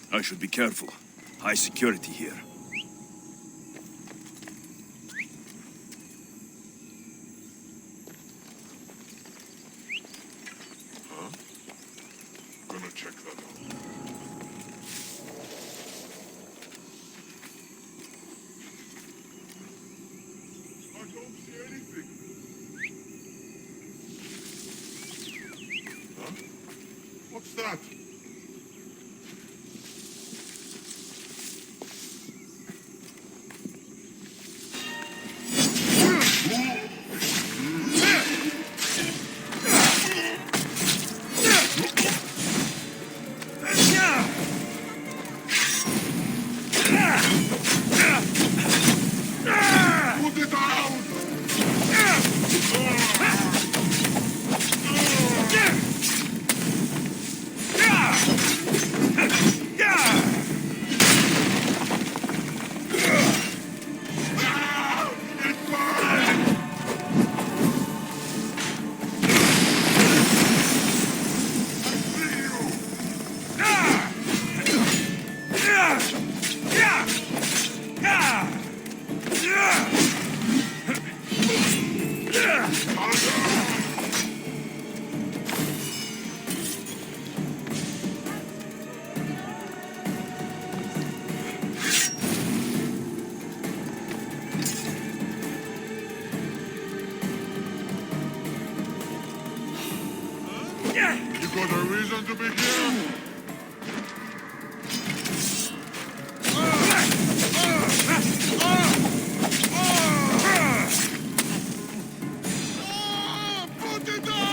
I should be careful. High security here. Huh? Gonna check that out. I don't see anything. Huh? What's that? Put it out! It burns! I see you! You got a reason to be here? Put it out!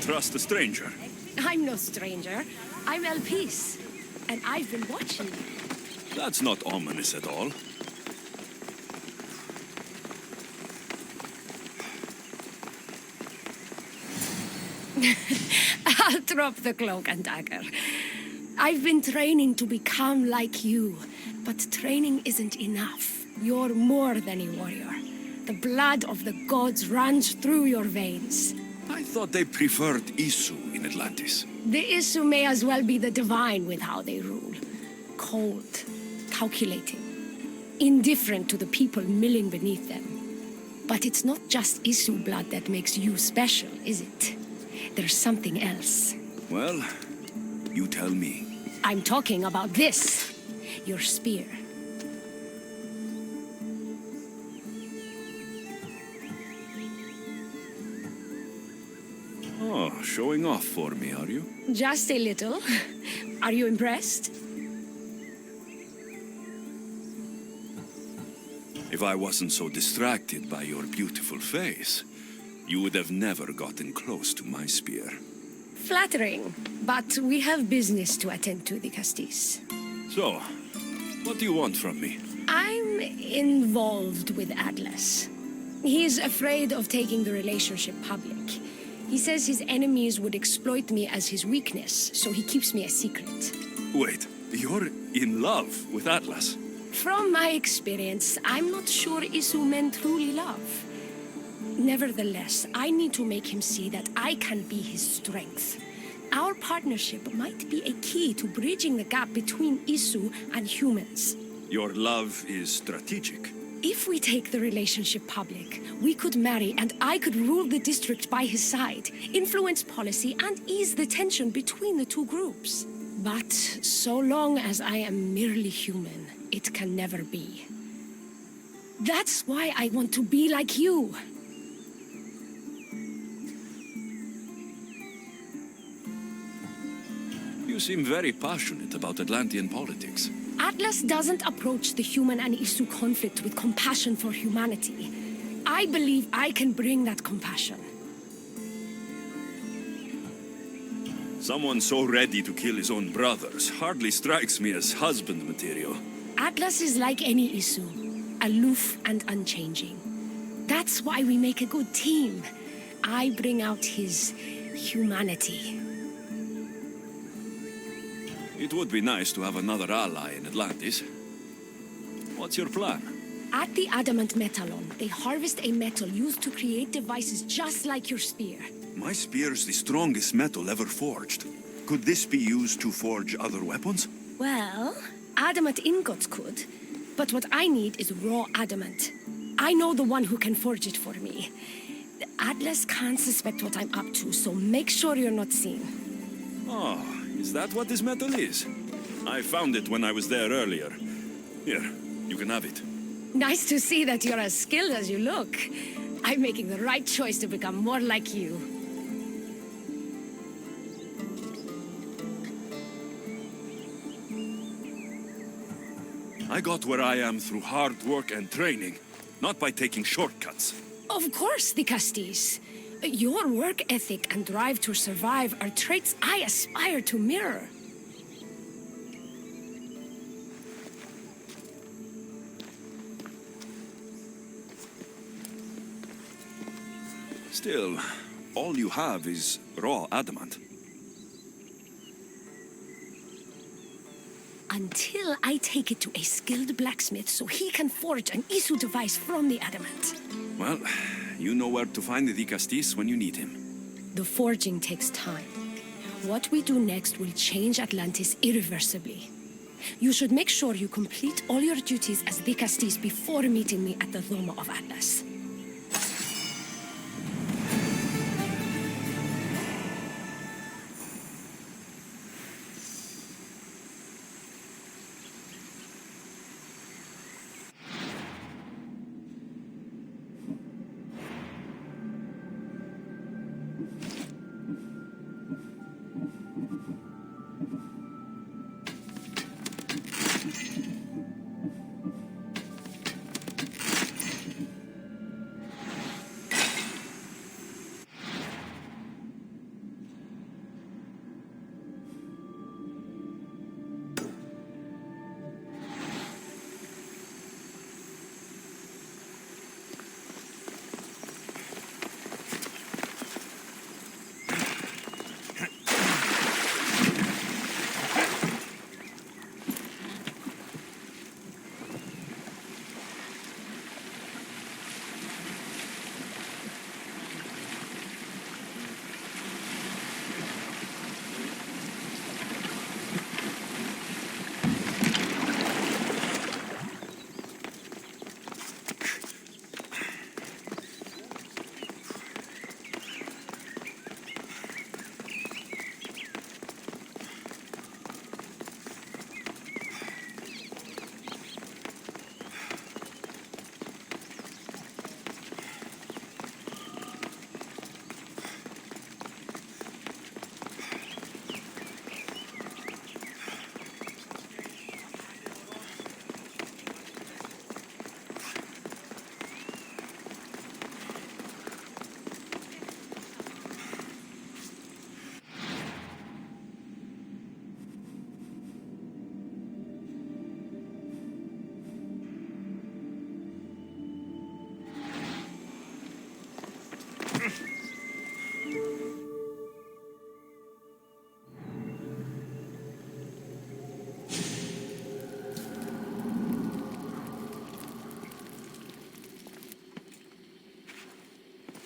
trust a stranger. I'm no stranger. I'm El Peace. And I've been watching you. That's not ominous at all. I'll drop the cloak and dagger. I've been training to become like you, but training isn't enough. You're more than a warrior. The blood of the gods runs through your veins. I thought they preferred Isu in Atlantis. The Isu may as well be the divine with how they rule. Cold, calculating, indifferent to the people milling beneath them. But it's not just Isu blood that makes you special, is it? There's something else. Well, you tell me. I'm talking about this. Your spear. Oh, showing off for me, are you? Just a little. Are you impressed? If I wasn't so distracted by your beautiful face, you would have never gotten close to my spear. Flattering. But we have business to attend to, the Castis. So, what do you want from me? I'm involved with Atlas. He's afraid of taking the relationship public. He says his enemies would exploit me as his weakness, so he keeps me a secret. Wait, you're in love with Atlas? From my experience, I'm not sure Isu men truly love. Nevertheless, I need to make him see that I can be his strength. Our partnership might be a key to bridging the gap between Isu and humans. Your love is strategic. If we take the relationship public, we could marry and I could rule the district by his side, influence policy and ease the tension between the two groups. But so long as I am merely human, it can never be. That's why I want to be like you. You seem very passionate about Atlantean politics. Atlas doesn't approach the human and Isu conflict with compassion for humanity. I believe I can bring that compassion. Someone so ready to kill his own brothers hardly strikes me as husband material. Atlas is like any Isu, aloof and unchanging. That's why we make a good team. I bring out his humanity. It would be nice to have another ally in Atlantis. What's your plan? At the Adamant Metallon, they harvest a metal used to create devices just like your spear. My spear's the strongest metal ever forged. Could this be used to forge other weapons? Well, adamant ingots could, but what I need is raw adamant. I know the one who can forge it for me. Atlas can't suspect what I'm up to, so make sure you're not seen. Oh, is that what this metal is? I found it when I was there earlier. Here, you can have it. Nice to see that you're as skilled as you look. I'm making the right choice to become more like you. I got where I am through hard work and training, not by taking shortcuts. Of course, the Castis. Your work ethic and drive to survive are traits I aspire to mirror. Still, all you have is raw adamant. Until I take it to a skilled blacksmith so he can forge an Isu device from the adamant. Well, you know where to find the Castis when you need him. The forging takes time. What we do next will change Atlantis irreversibly. You should make sure you complete all your duties as the Castis before meeting me at the Doma of Atlas.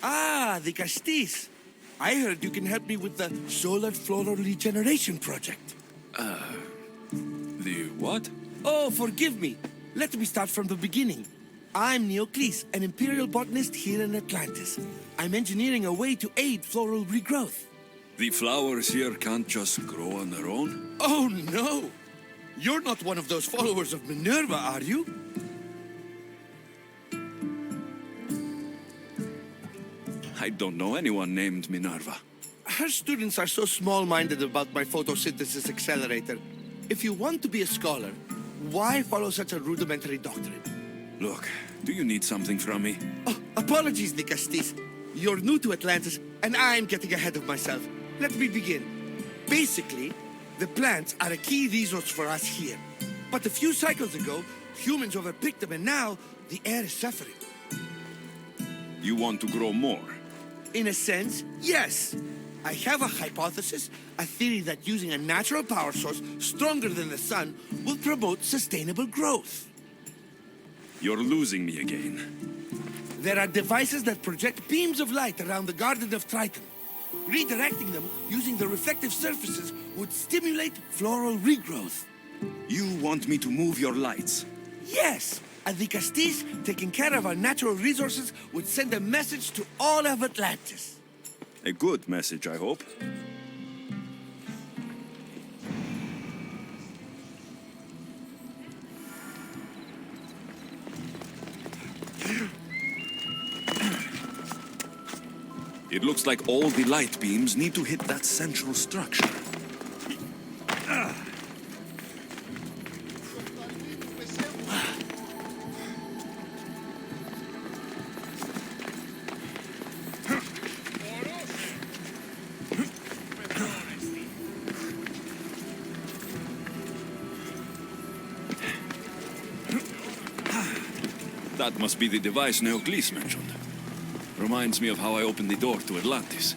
Ah, the Castis. I heard you can help me with the solar floral regeneration project. The what? Oh, forgive me. Let me start from the beginning. I'm Neocles, an imperial botanist here in Atlantis. I'm engineering a way to aid floral regrowth. The flowers here can't just grow on their own? Oh, no! You're not one of those followers of Minerva, are you? I don't know anyone named Minerva. Her students are so small-minded about my photosynthesis accelerator. If you want to be a scholar, why follow such a rudimentary doctrine? Look, do you need something from me? Oh, apologies, Nicastis. You're new to Atlantis, and I'm getting ahead of myself. Let me begin. Basically, the plants are a key resource for us here. But a few cycles ago, humans overpicked them, and now the air is suffering. You want to grow more? In a sense, yes. I have a hypothesis, a theory that using a natural power source stronger than the sun will promote sustainable growth. You're losing me again. There are devices that project beams of light around the Garden of Triton. Redirecting them using the reflective surfaces would stimulate floral regrowth. You want me to move your lights? Yes, and the Castis taking care of our natural resources would send a message to all of Atlantis. A good message, I hope. It looks like all the light beams need to hit that central structure. That must be the device Neocles mentioned. Reminds me of how I opened the door to Atlantis.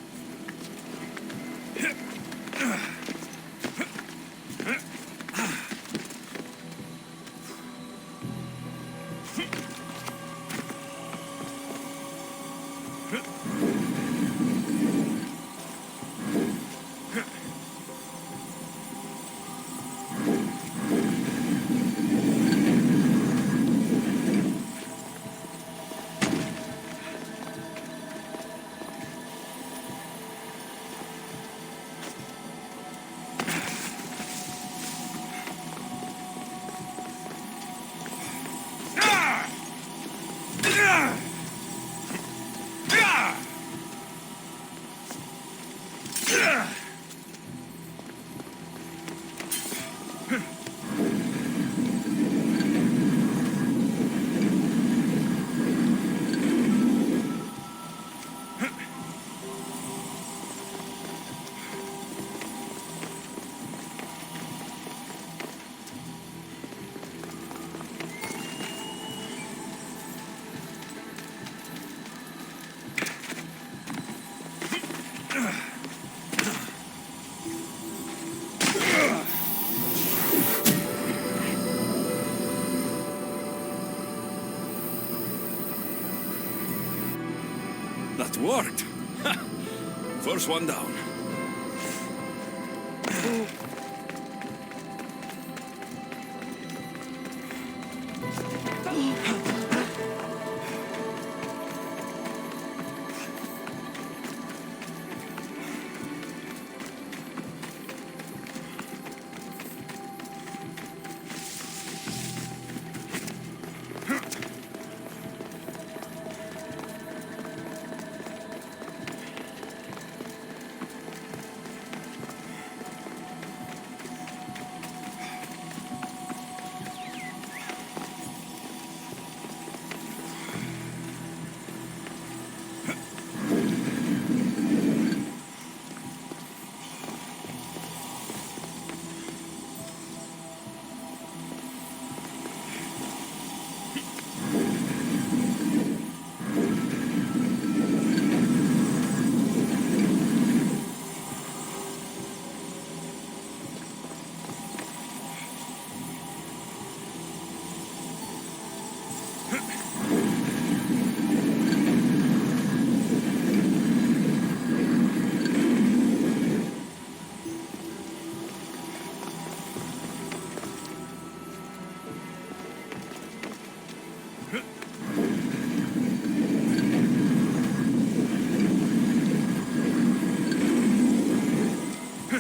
That worked. First one down.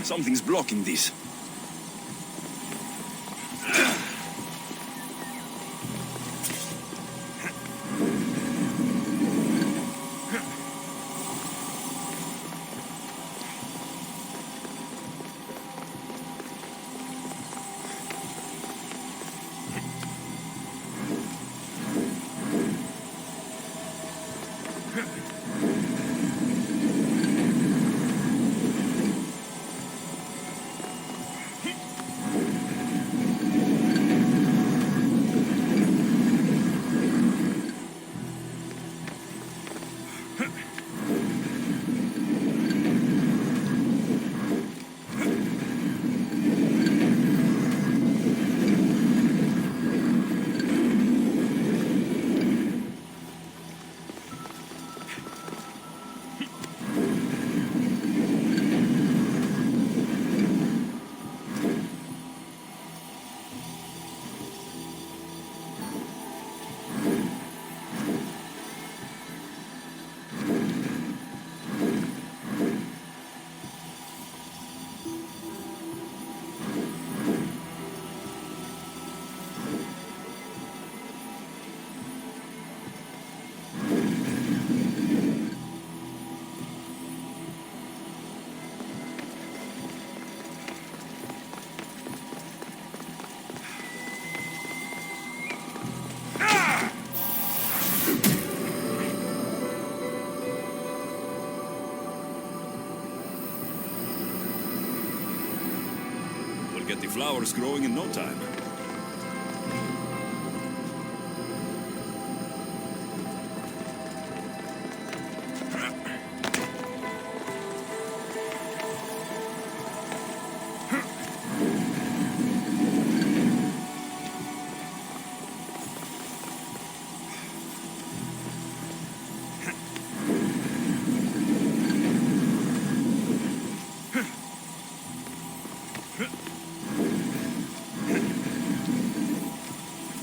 Something's blocking this. Get the flowers growing in no time.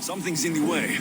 Something's in the way.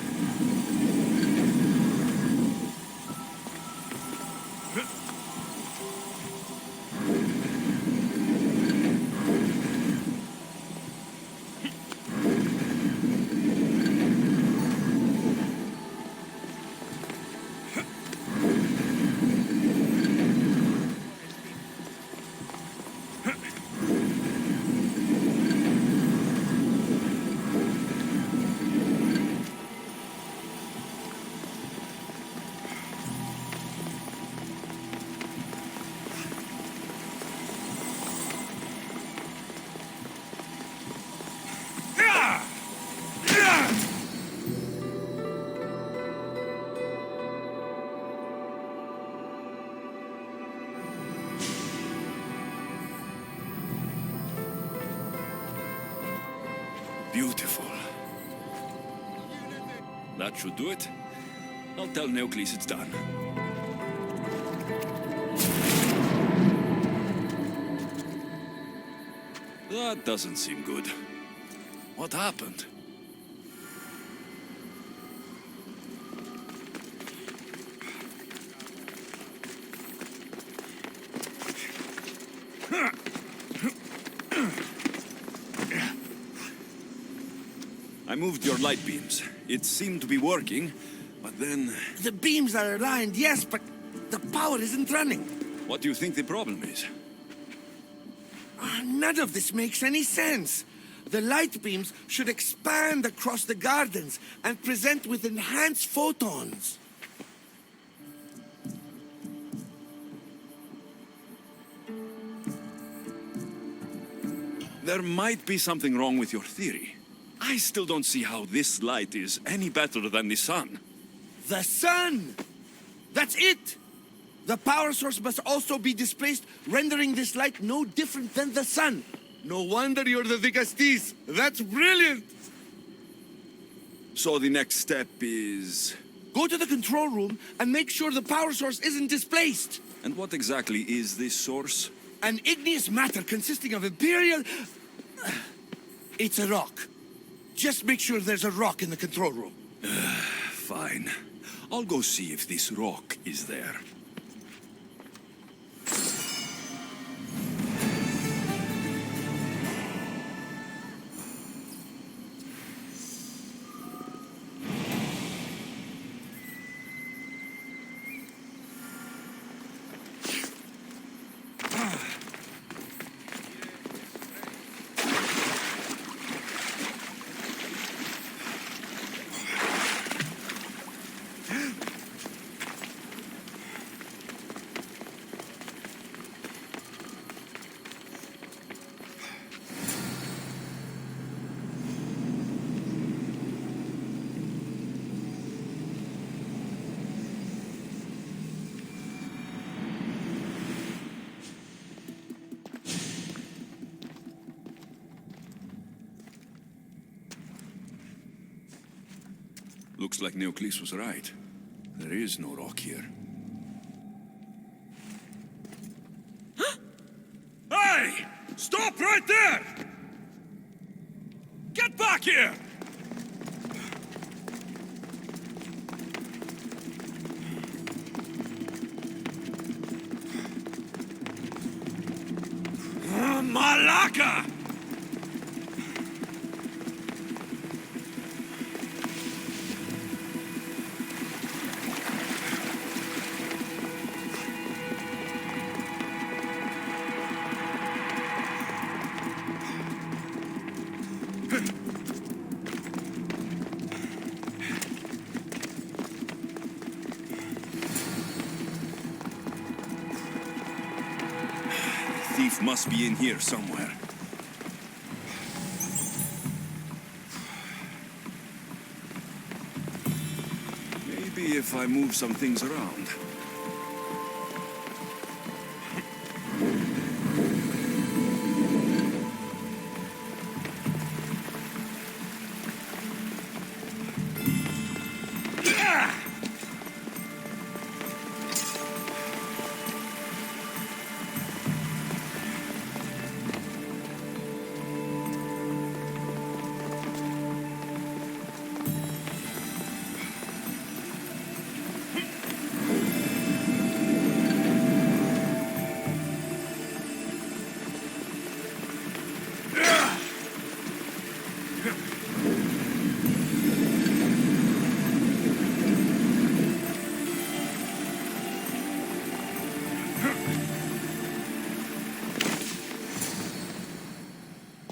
Beautiful. That should do it. I'll tell Neocles it's done. That doesn't seem good. What happened? I moved your light beams. It seemed to be working, but then... The beams are aligned, yes, but the power isn't running. What do you think the problem is? None of this makes any sense. The light beams should expand across the gardens and present with enhanced photons. There might be something wrong with your theory. I still don't see how this light is any better than the sun. The sun! That's it! The power source must also be displaced, rendering this light no different than the sun. No wonder you're the Vicastis. That's brilliant! So the next step is... Go to the control room and make sure the power source isn't displaced. And what exactly is this source? An igneous matter consisting of Imperial... It's a rock. Just make sure there's a rock in the control room. Fine. I'll go see if this rock is there. Looks like Neoclis was right. There is no rock here. Hey! Stop right there! Get back here! Malaka! Thief must be in here somewhere. Maybe if I move some things around.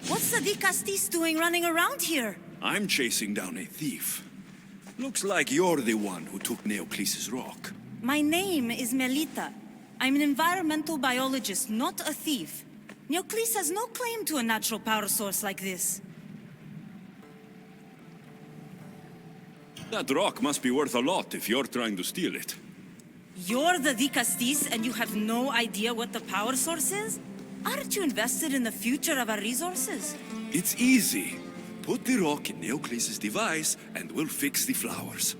What's the Castis doing running around here? I'm chasing down a thief. Looks like you're the one who took Neoclis' rock. My name is Melita. I'm an environmental biologist, not a thief. Neoclis has no claim to a natural power source like this. That rock must be worth a lot if you're trying to steal it. You're the Castis and you have no idea what the power source is? Aren't you invested in the future of our resources? It's easy. Put the rock in Neoclis' device and we'll fix the flowers.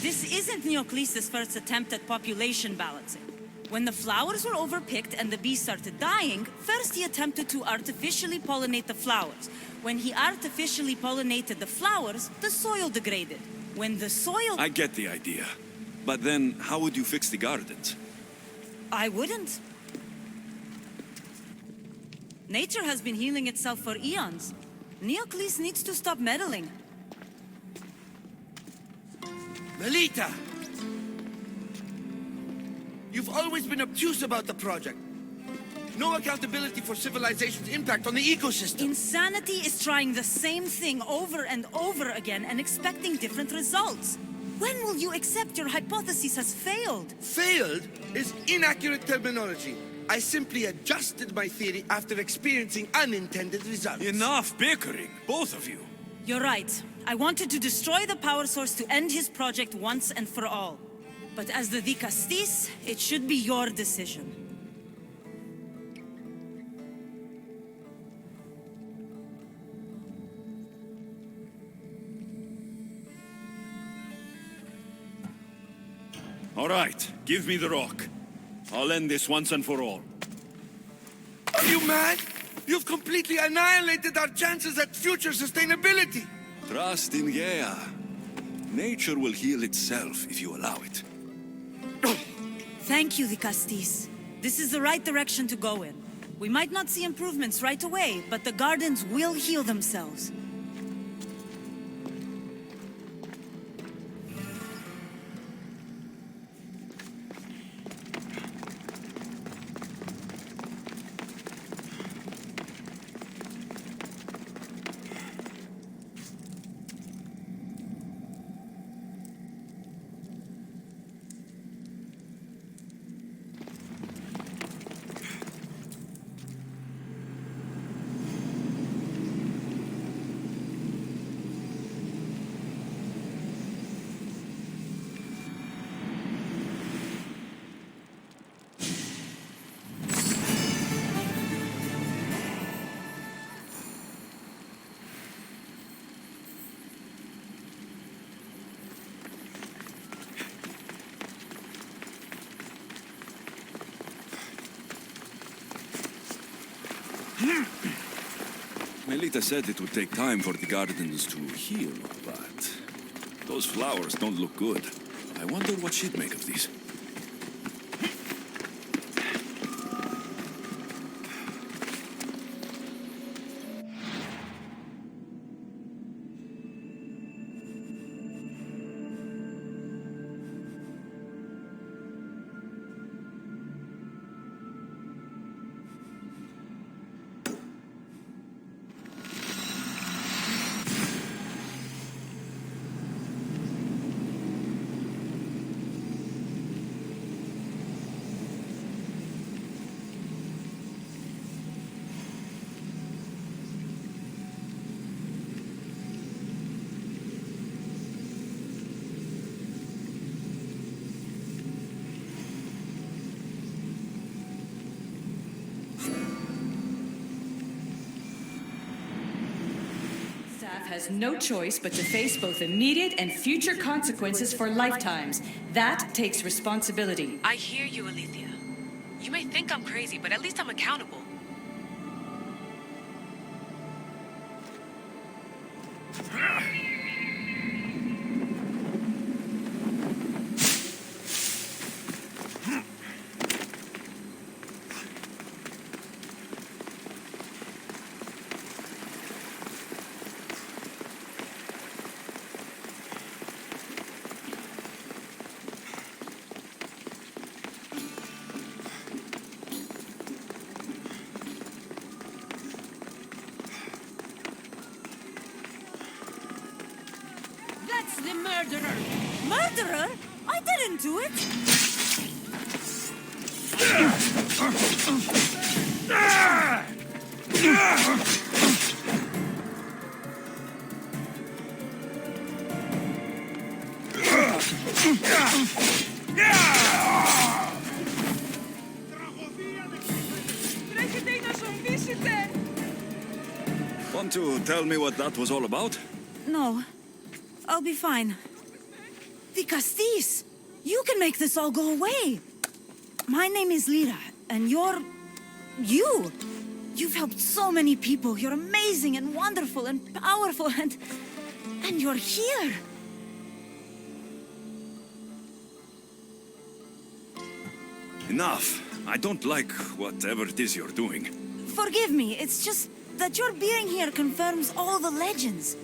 This isn't Neoclis' first attempt at population balancing. When the flowers were overpicked and the bees started dying, first he attempted to artificially pollinate the flowers. When he artificially pollinated the flowers, the soil degraded. When the soil... I get the idea. But then, how would you fix the gardens? I wouldn't. Nature has been healing itself for eons. Neoclis needs to stop meddling. Melita! You've always been obtuse about the project. No accountability for civilization's impact on the ecosystem. Insanity is trying the same thing over and over again and expecting different results. When will you accept your hypothesis has failed? Failed is inaccurate terminology. I simply adjusted my theory after experiencing unintended results. Enough bickering, both of you. You're right. I wanted to destroy the power source to end his project once and for all. But as the Castis, it should be your decision. All right, give me the rock. I'll end this once and for all. Are you mad? You've completely annihilated our chances at future sustainability. Trust in Gaia. Nature will heal itself if you allow it. Thank you, Castis. This is the right direction to go in. We might not see improvements right away, but the gardens will heal themselves. Melita said it would take time for the gardens to heal, but those flowers don't look good. I wonder what she'd make of these. Has no choice but to face both immediate and future consequences for lifetimes. That takes responsibility. I hear you, Alethea. You may think I'm crazy, but at least I'm accountable. That's the murderer! Murderer? I didn't do it! Want to tell me what that was all about? No. I'll be fine. The Castis! You can make this all go away! My name is Lyra, and you're... you! You've helped so many people. You're amazing and wonderful and powerful and you're here! Enough. I don't like whatever it is you're doing. Forgive me, it's just that your being here confirms all the legends.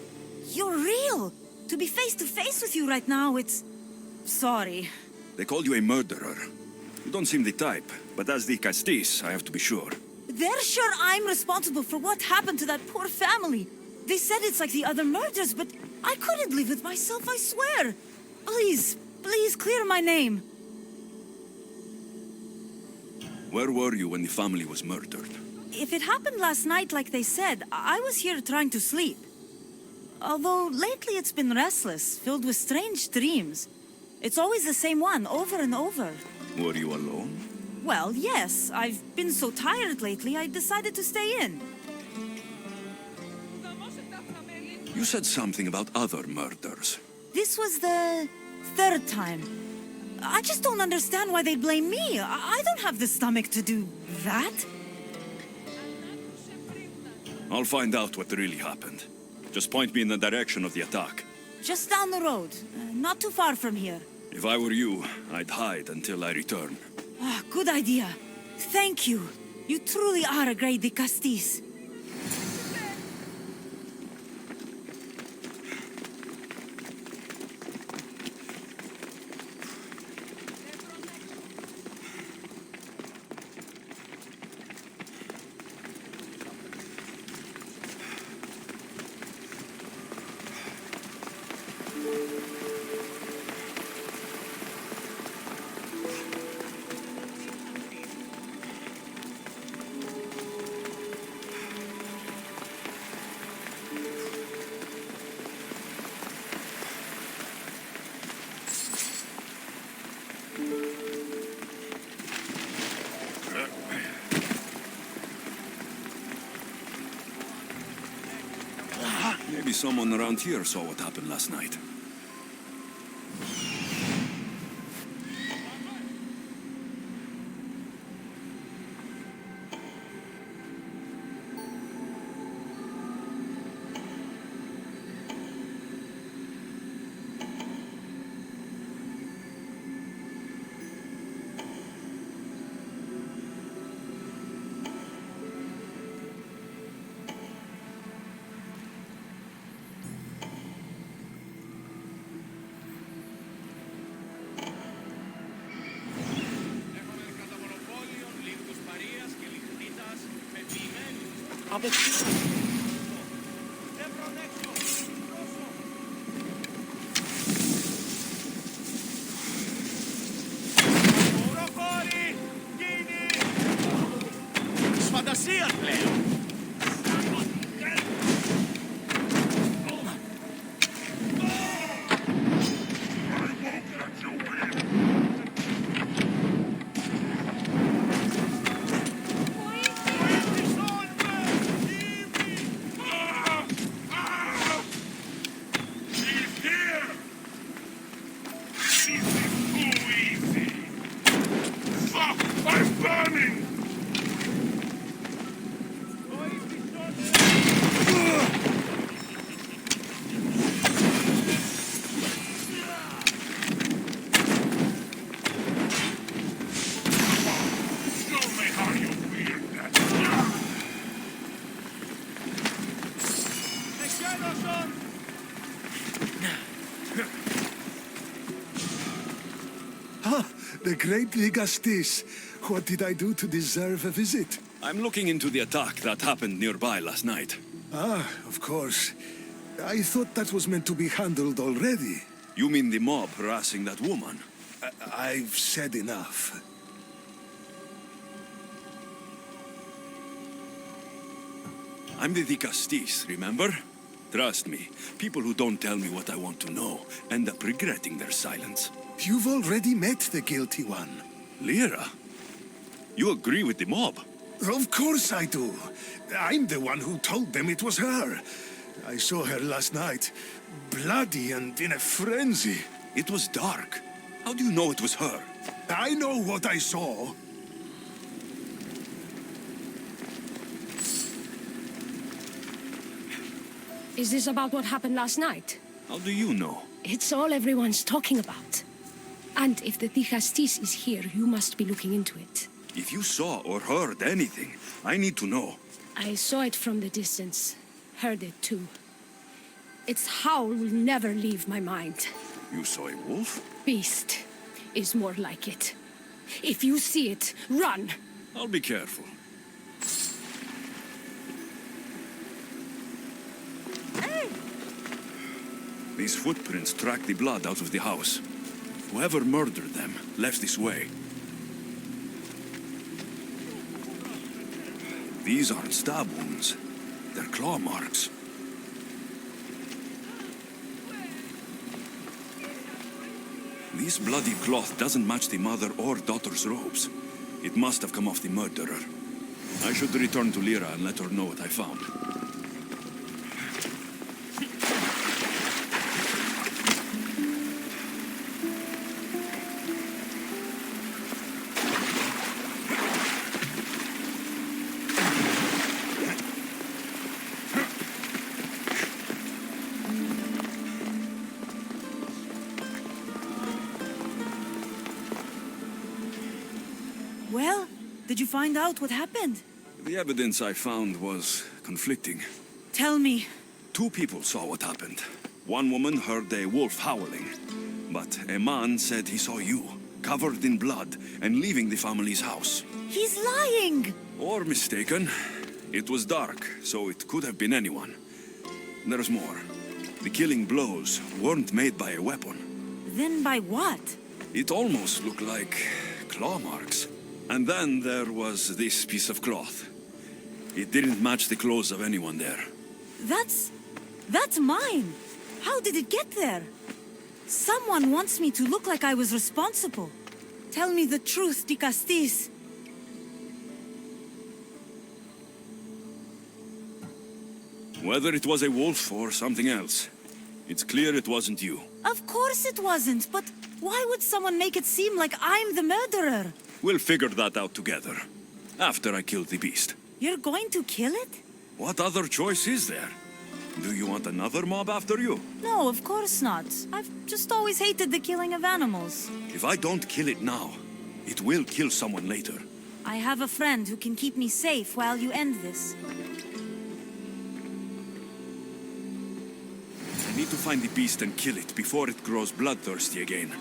You're real! To be face to face with you right now, it's... sorry. They called you a murderer. You don't seem the type, but as the Castis, I have to be sure. They're sure I'm responsible for what happened to that poor family. They said it's like the other murders, but I couldn't live with myself, I swear. Please, please clear my name. Where were you when the family was murdered? If it happened last night like they said, I was here trying to sleep. Although lately it's been restless, filled with strange dreams. It's always the same one, over and over. Were you alone? Well, yes. I've been so tired lately, I decided to stay in. You said something about other murders. This was the third time. I just don't understand why they blame me. I don't have the stomach to do that. I'll find out what really happened. Just point me in the direction of the attack. Just down the road. Not too far from here. If I were you, I'd hide until I return. Ah, good idea. Thank you. You truly are a great de Castis. Maybe someone around here saw what happened last night. Φαντασίας πλέον! The great Ligastis. What did I do to deserve a visit? I'm looking into the attack that happened nearby last night. Ah, of course. I thought that was meant to be handled already. You mean the mob harassing that woman? I've said enough. I'm the Dicastis, remember? Trust me, people who don't tell me what I want to know end up regretting their silence. You've already met the guilty one. Lyra? You agree with the mob? Of course I do. I'm the one who told them it was her. I saw her last night, bloody and in a frenzy. It was dark. How do you know it was her? I know what I saw. Is this about what happened last night? How do you know? It's all everyone's talking about. And if the Dicastis is here, you must be looking into it. If you saw or heard anything, I need to know. I saw it from the distance. Heard it too. Its howl will never leave my mind. You saw a wolf? Beast is more like it. If you see it, run! I'll be careful. These footprints track the blood out of the house. Whoever murdered them left this way. These aren't stab wounds. They're claw marks. This bloody cloth doesn't match the mother or daughter's robes. It must have come off the murderer. I should return to Lyra and let her know what I found. Well, did you find out what happened? The evidence I found was conflicting. Tell me. 2 people saw what happened. One woman heard a wolf howling, but a man said he saw you, covered in blood, and leaving the family's house. He's lying! Or mistaken. It was dark, so it could have been anyone. There's more. The killing blows weren't made by a weapon. Then by what? It almost looked like claw marks. And then there was this piece of cloth. It didn't match the clothes of anyone there. That's mine! How did it get there? Someone wants me to look like I was responsible. Tell me the truth, Dicastis. Whether it was a wolf or something else, it's clear it wasn't you. Of course it wasn't, but why would someone make it seem like I'm the murderer? We'll figure that out together, after I kill the beast. You're going to kill it? What other choice is there? Do you want another mob after you? No, of course not. I've just always hated the killing of animals. If I don't kill it now, it will kill someone later. I have a friend who can keep me safe while you end this. I need to find the beast and kill it before it grows bloodthirsty again.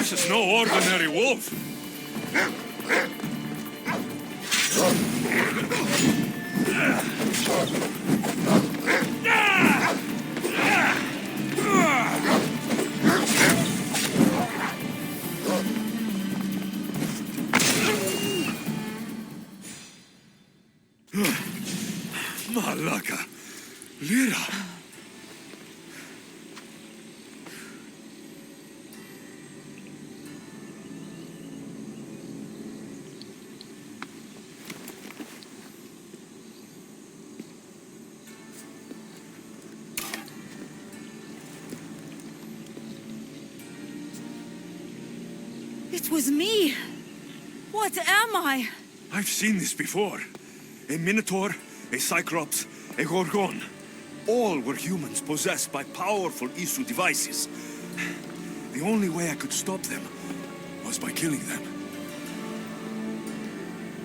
This is no ordinary wolf. Malaka. Lyra. It was me. What am I? I've seen this before. A Minotaur, a Cyclops, a Gorgon. All were humans possessed by powerful Isu devices. The only way I could stop them was by killing them.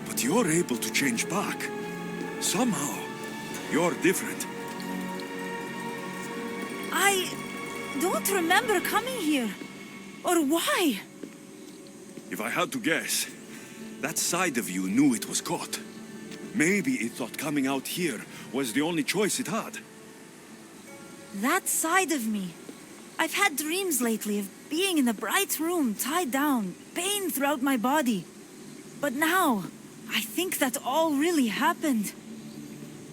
But you're able to change back. Somehow, you're different. I don't remember coming here. Or why? If I had to guess, that side of you knew it was caught. Maybe it thought coming out here was the only choice it had. That side of me. I've had dreams lately of being in a bright room, tied down, pain throughout my body. But now, I think that all really happened.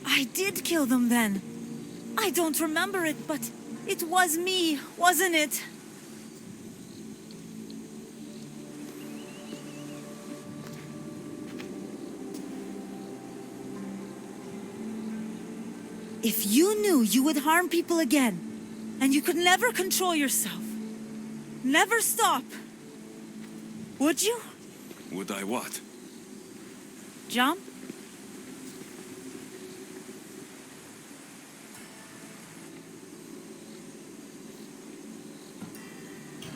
I did kill them then. I don't remember it, but it was me, wasn't it? If you knew you would harm people again, and you could never control yourself, never stop, would you? Would I what? Jump?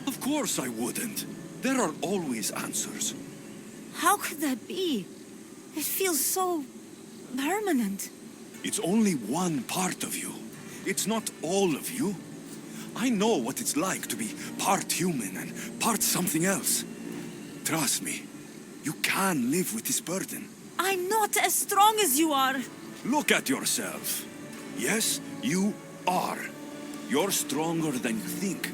Of course I wouldn't. There are always answers. How could that be? It feels so permanent. It's only one part of you. It's not all of you. I know what it's like to be part human and part something else. Trust me, you can live with this burden. I'm not as strong as you are. Look at yourself. Yes, you are. You're stronger than you think.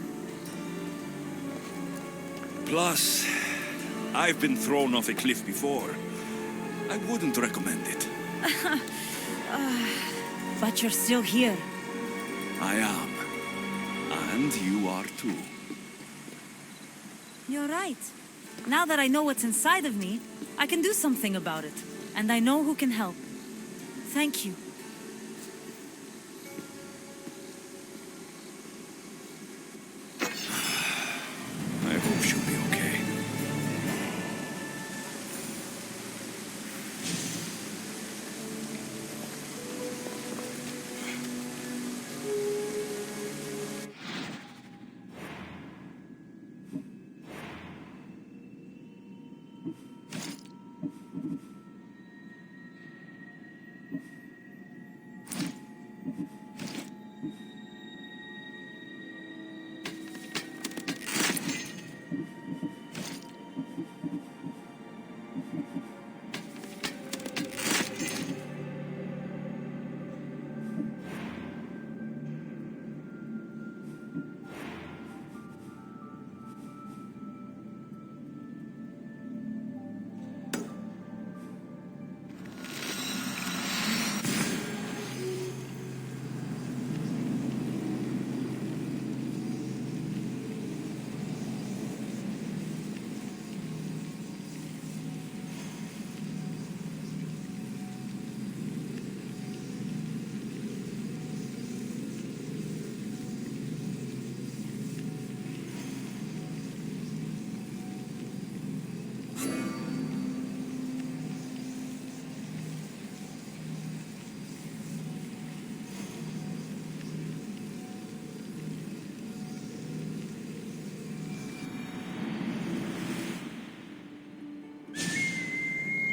Plus, I've been thrown off a cliff before. I wouldn't recommend it. But you're still here. I am. And you are too. You're right. Now that I know what's inside of me, I can do something about it. And I know who can help. Thank you. I hope she'll be okay.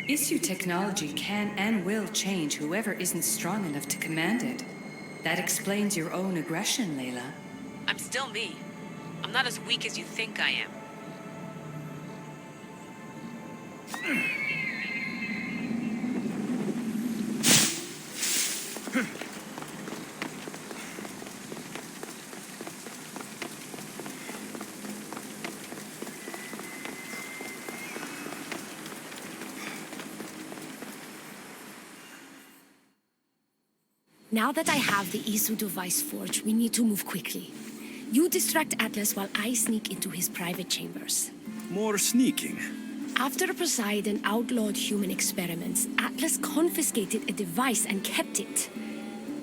Isu technology can and will change whoever isn't strong enough to command it. That explains your own aggression, Layla. I'm still me. I'm not as weak as you think I am. Now that I have the Isu device forged, we need to move quickly. You distract Atlas while I sneak into his private chambers. More sneaking. After Poseidon outlawed human experiments, Atlas confiscated a device and kept it.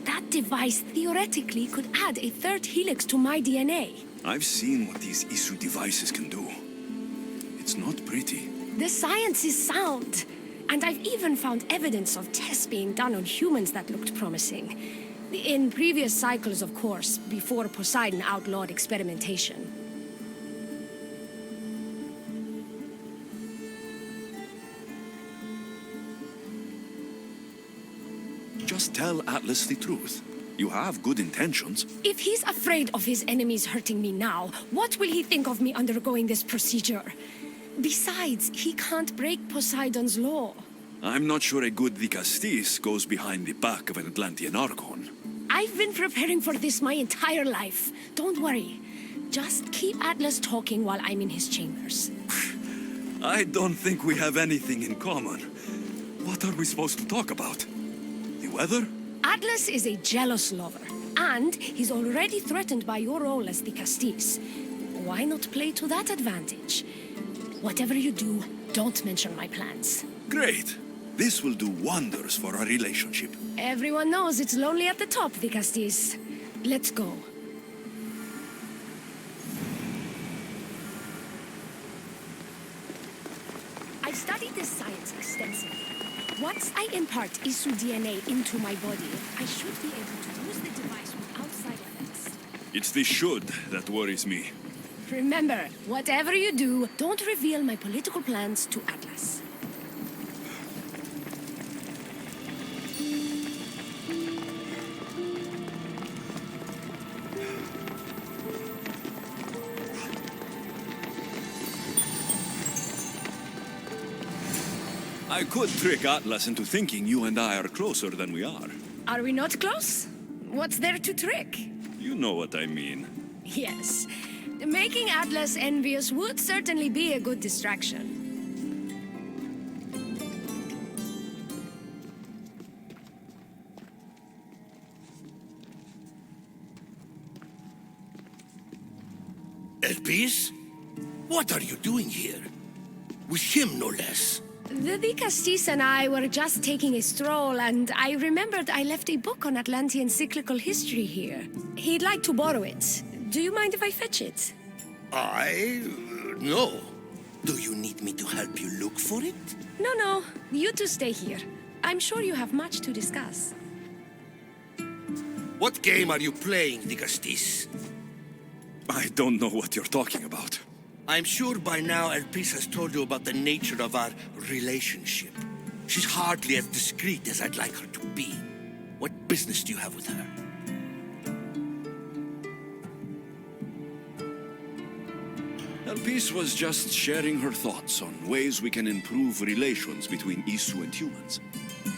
That device theoretically could add a third helix to my DNA. I've seen what these Isu devices can do. It's not pretty. The science is sound. And I've even found evidence of tests being done on humans that looked promising. In previous cycles, of course, before Poseidon outlawed experimentation. Just tell Atlas the truth. You have good intentions. If he's afraid of his enemies hurting me now, what will he think of me undergoing this procedure? Besides, he can't break Poseidon's law. I'm not sure a good Dicastis goes behind the back of an Atlantean Archon. I've been preparing for this my entire life. Don't worry. Just keep Atlas talking while I'm in his chambers. I don't think we have anything in common. What are we supposed to talk about? The weather? Atlas is a jealous lover, and he's already threatened by your role as Dicastis. Why not play to that advantage? Whatever you do, don't mention my plans. Great. This will do wonders for our relationship. Everyone knows it's lonely at the top, Dicastis. Let's go. I've studied this science extensively. Once I impart Isu DNA into my body, I should be able to use the device without side effects. It's the should that worries me. Remember, whatever you do, don't reveal my political plans to Atlas. I could trick Atlas into thinking you and I are closer than we are. Are we not close? What's there to trick? You know what I mean. Yes. Making Atlas envious would certainly be a good distraction. Elpis? What are you doing here? With him, no less. The Dicastis and I were just taking a stroll, and I remembered I left a book on Atlantean cyclical history here. He'd like to borrow it. Do you mind if I fetch it? No. Do you need me to help you look for it? No. You two stay here. I'm sure you have much to discuss. What game are you playing, Dicastis? I don't know what you're talking about. I'm sure by now Elpis has told you about the nature of our relationship. She's hardly as discreet as I'd like her to be. What business do you have with her? Elpis was just sharing her thoughts on ways we can improve relations between Isu and humans.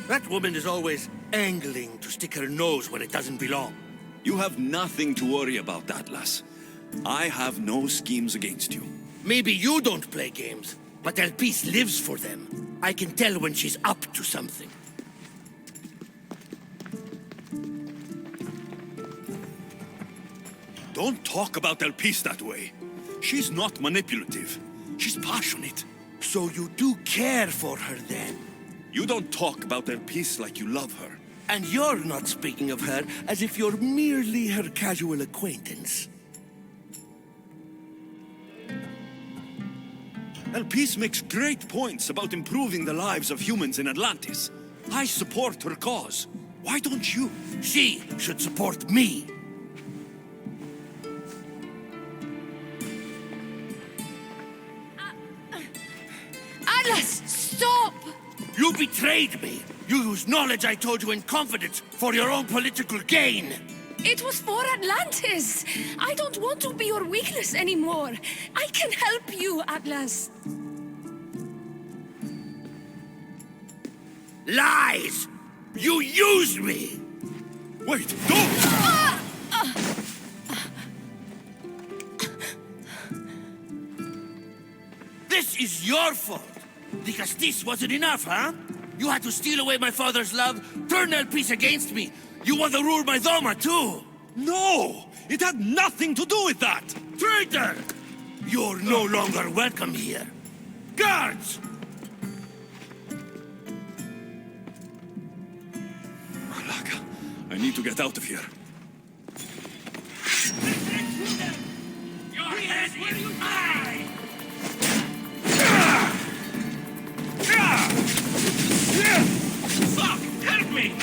That woman is always angling to stick her nose where it doesn't belong. You have nothing to worry about, Atlas. I have no schemes against you. Maybe you don't play games, but Elpis lives for them. I can tell when she's up to something. Don't talk about Elpis that way. She's not manipulative. She's passionate. So you do care for her then? You don't talk about Elpis like you love her. And you're not speaking of her as if you're merely her casual acquaintance. Elpis makes great points about improving the lives of humans in Atlantis. I support her cause. Why don't you? She should support me. Atlas, stop! You betrayed me. You used knowledge I told you in confidence for your own political gain. It was for Atlantis! I don't want to be your weakness anymore. I can help you, Atlas. Lies! You used me! Wait, don't! This is your fault! Because this wasn't enough, huh? You had to steal away my father's love, turn Elpis against me. You want to rule my Doma, too? No! It had nothing to do with that! Traitor! You're no longer welcome here. Guards! Malaka, I need to get out of here. Your head is mine! Fuck! Help me!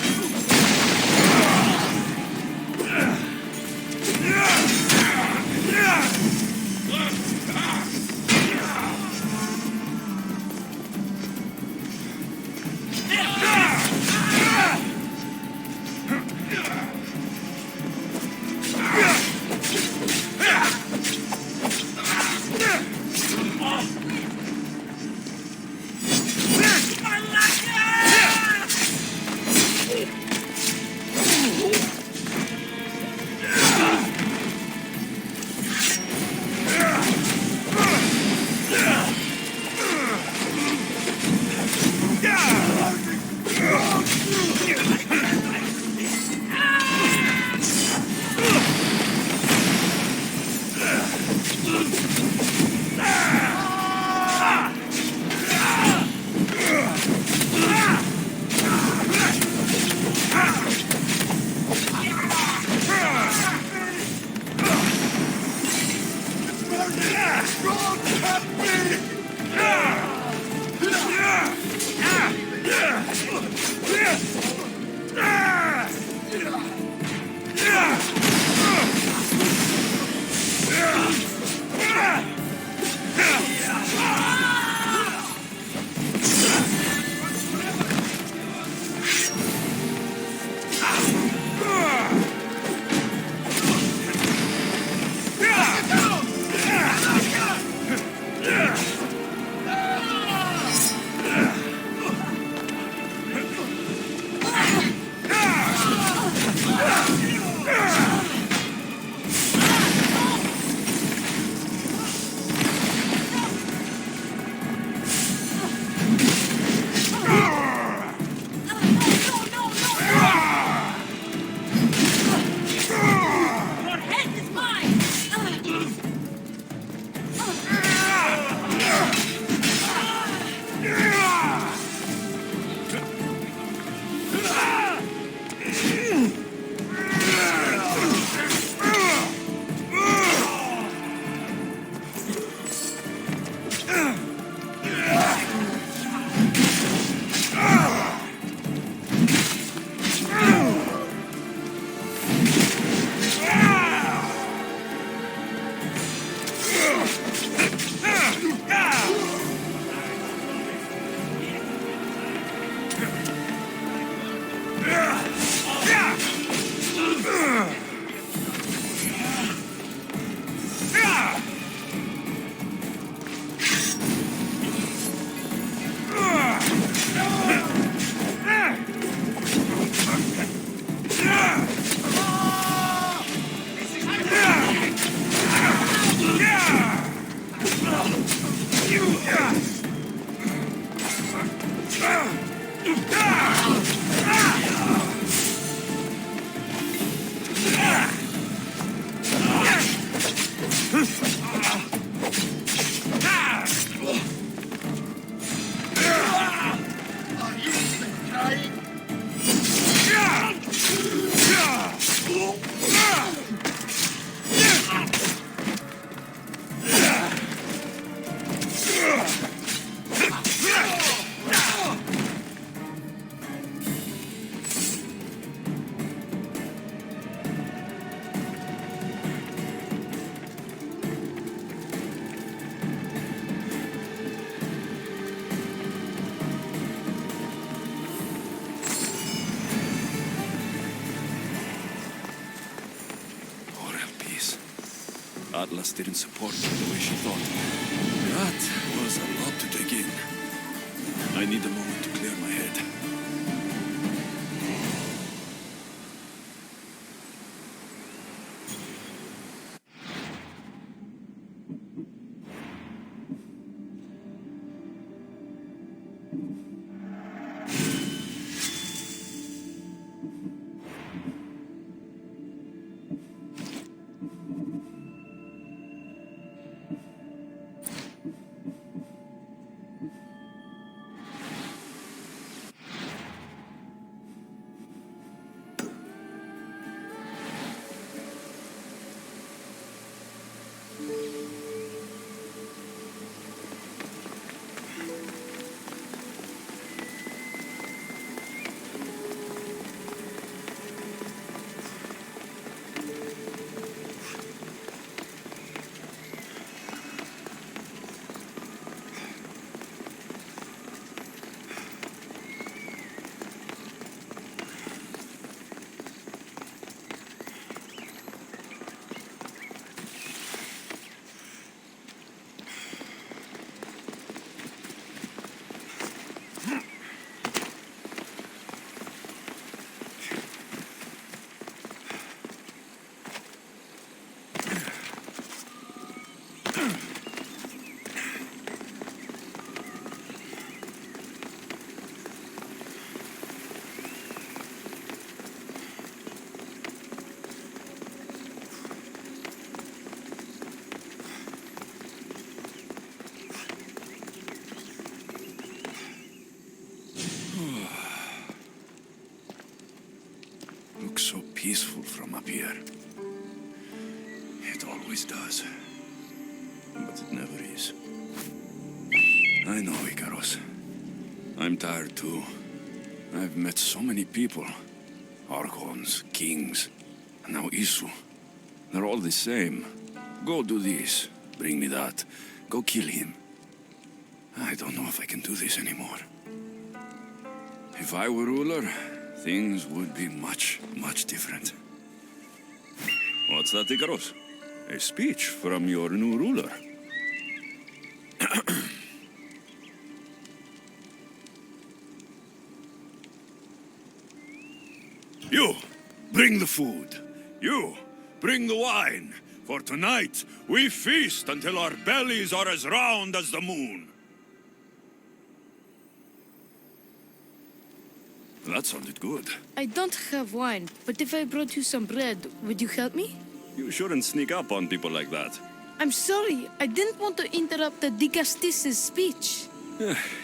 Atlas didn't support me the way she thought. That was a lot to take in. I need a moment to clear my head. peaceful from up here. It always does. But it never is. I know, Icaros. I'm tired too. I've met so many people. Archons, kings, and now Isu. They're all the same. Go do this, bring me that. Go kill him. I don't know if I can do this anymore. If I were ruler, things would be much, much different. What's that, Icaros? A speech from your new ruler. You, bring the food. You, bring the wine. For tonight, we feast until our bellies are as round as the moon. That sounded good. I don't have wine, but if I brought you some bread, would you help me? You shouldn't sneak up on people like that. I'm sorry, I didn't want to interrupt the Dicastis' speech.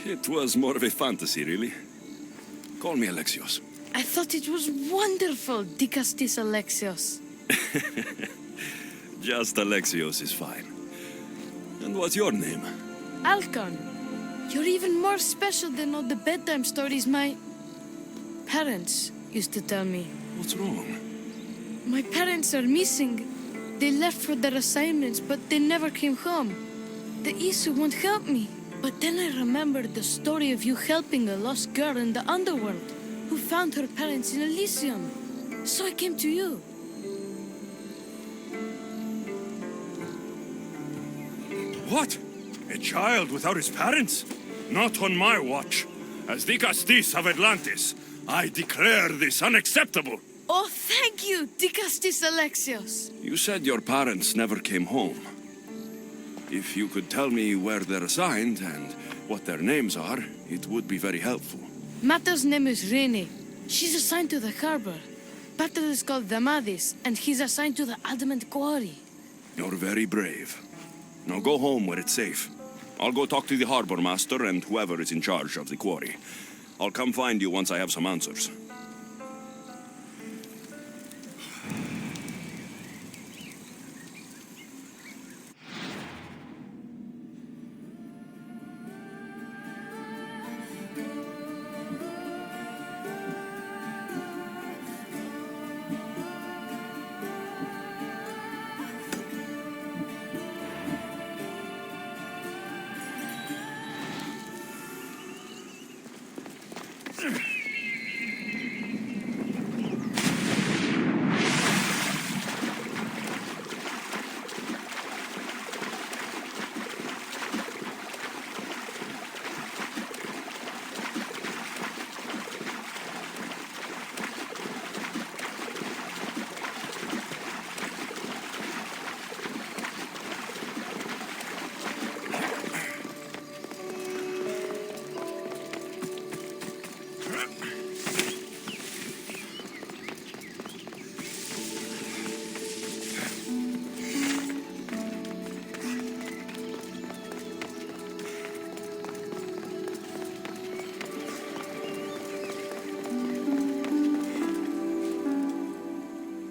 It was more of a fantasy, really. Call me Alexios. I thought it was wonderful, Dicastis Alexios. Just Alexios is fine. And what's your name? Alcon, you're even more special than all the bedtime stories my parents used to tell me. What's wrong? My parents are missing. They left for their assignments, but they never came home. The Isu won't help me. But then I remembered the story of you helping a lost girl in the underworld who found her parents in Elysium. So I came to you. What? A child without his parents? Not on my watch. As Dicastis of Atlantis, I declare this unacceptable. Oh, thank you, Dicastis Alexios. You said your parents never came home. If you could tell me where they're assigned and what their names are, it would be very helpful. Mata's name is Rene. She's assigned to the harbor. Pater is called Damadis, and he's assigned to the adamant quarry. You're very brave. Now go home where it's safe. I'll go talk to the harbor master and whoever is in charge of the quarry. I'll come find you once I have some answers.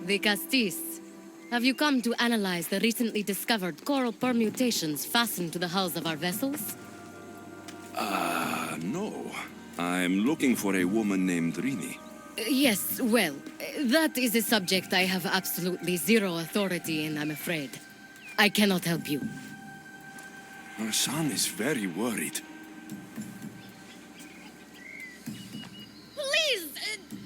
Dicastis, have you come to analyze the recently discovered coral permutations fastened to the hulls of our vessels? No. I'm looking for a woman named Rini. Yes, well, that is a subject I have absolutely zero authority in, I'm afraid. I cannot help you. Her son is very worried. Please,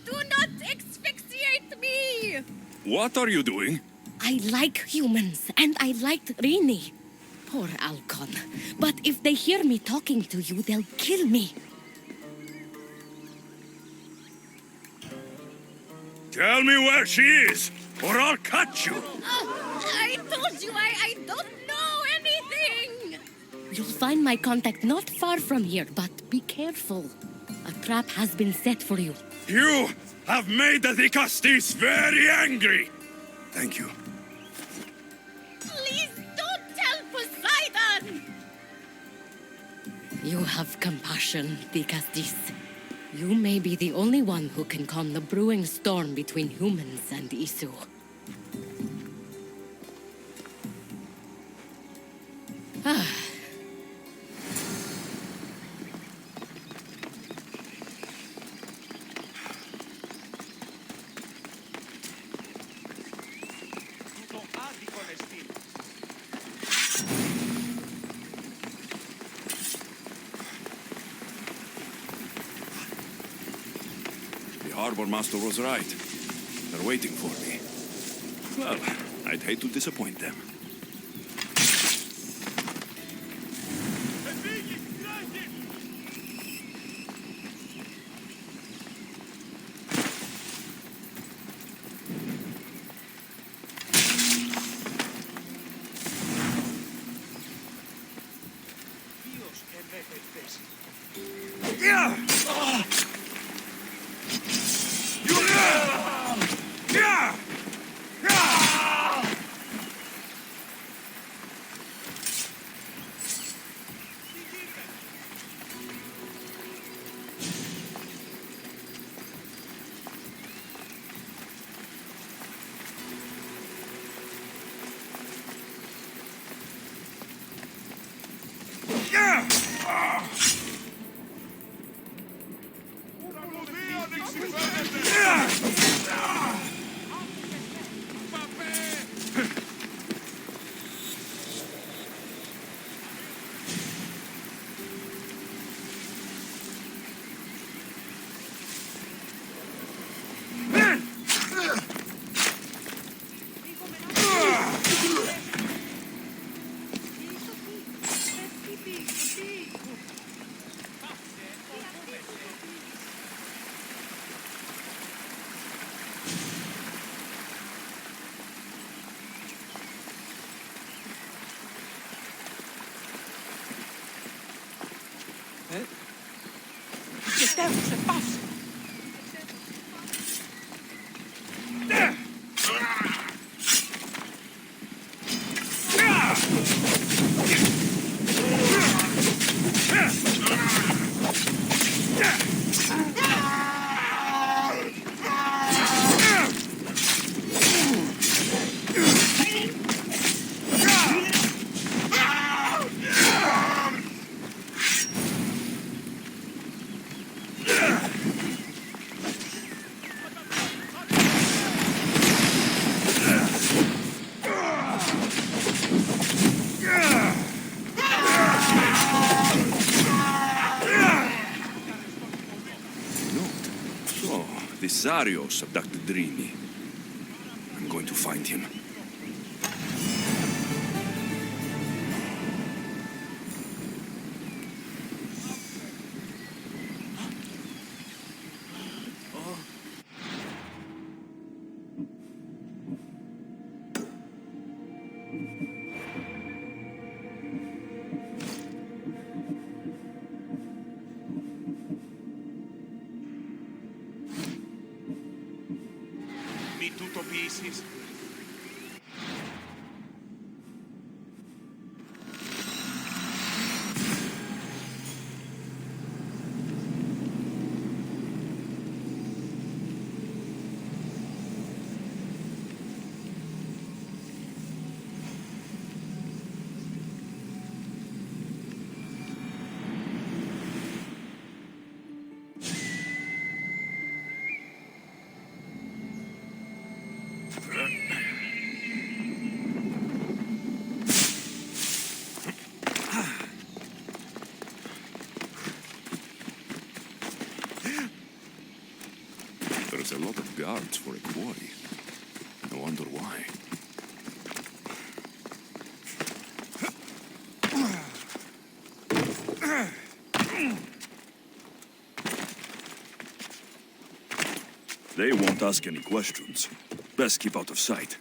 do not asphyxiate me! What are you doing? I like humans, and I liked Rini. Poor Alcon. But if they hear me talking to you, they'll kill me. Tell me where she is, or I'll cut you! I told you I don't know anything! You'll find my contact not far from here, but be careful. A trap has been set for you. You have made the Dicastis very angry! Thank you. Please don't tell Poseidon! You have compassion, Dicastis. You may be the only one who can calm the brewing storm between humans and Isu. The harbor master was right. They're waiting for me. Well, I'd hate to disappoint them. Zarios abducted Dreamy. I'm going to find him. Pieces. There's a lot of guards for a quarry. I wonder why. They won't ask any questions. Best keep out of sight.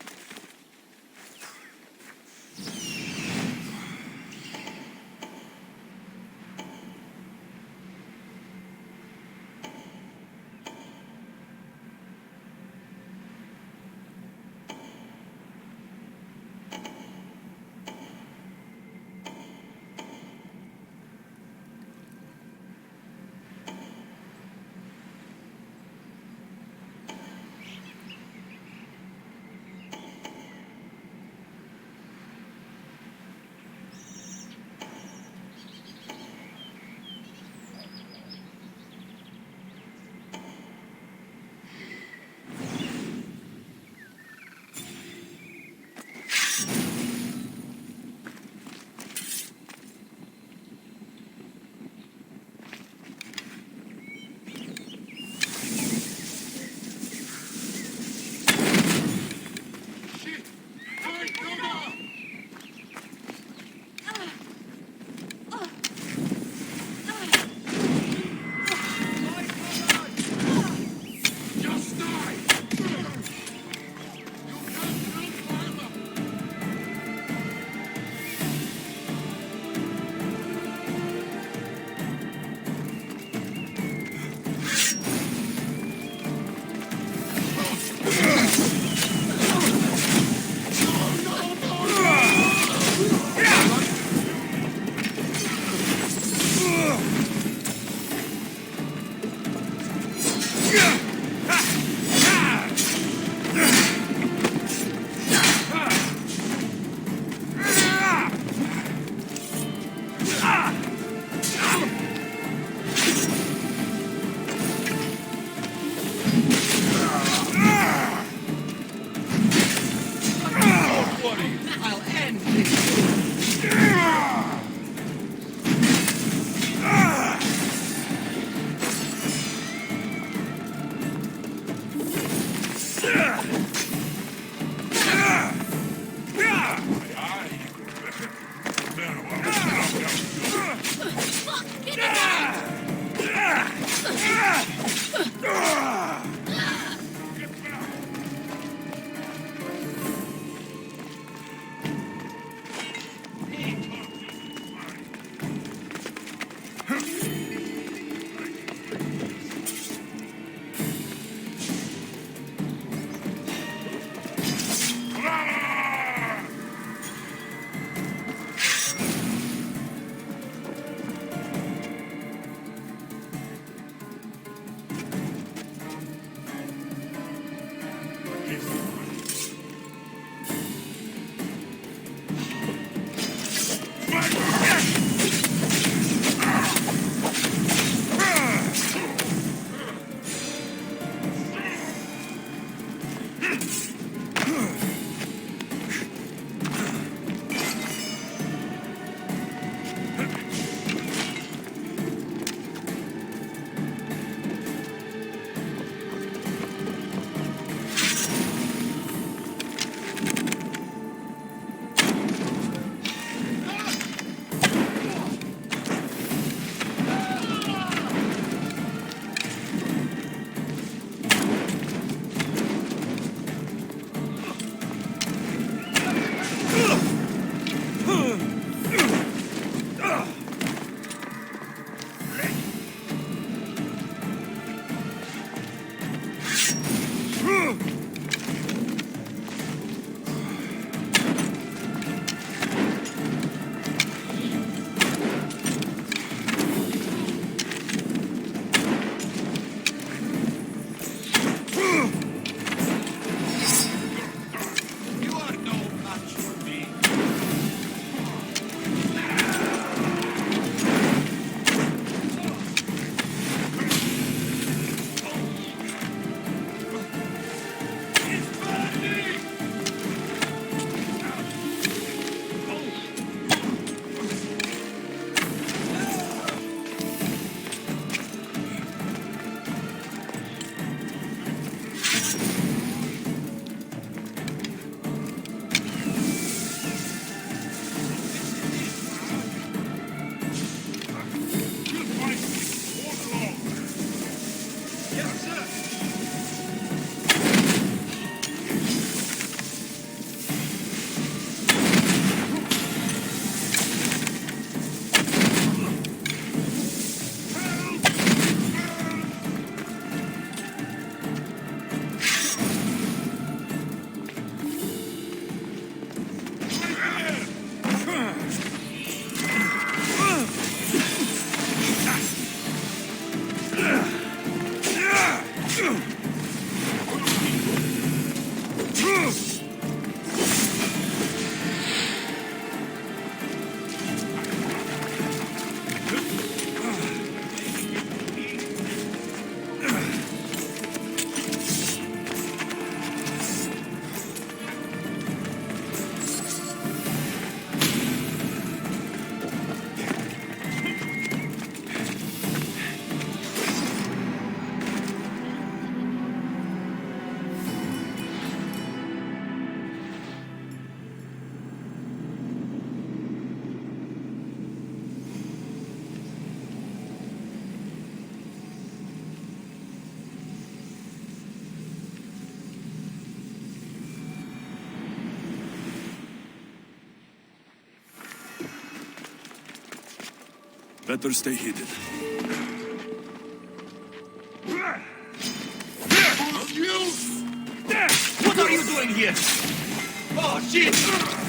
Better stay hidden. What are you doing here? Oh, shit!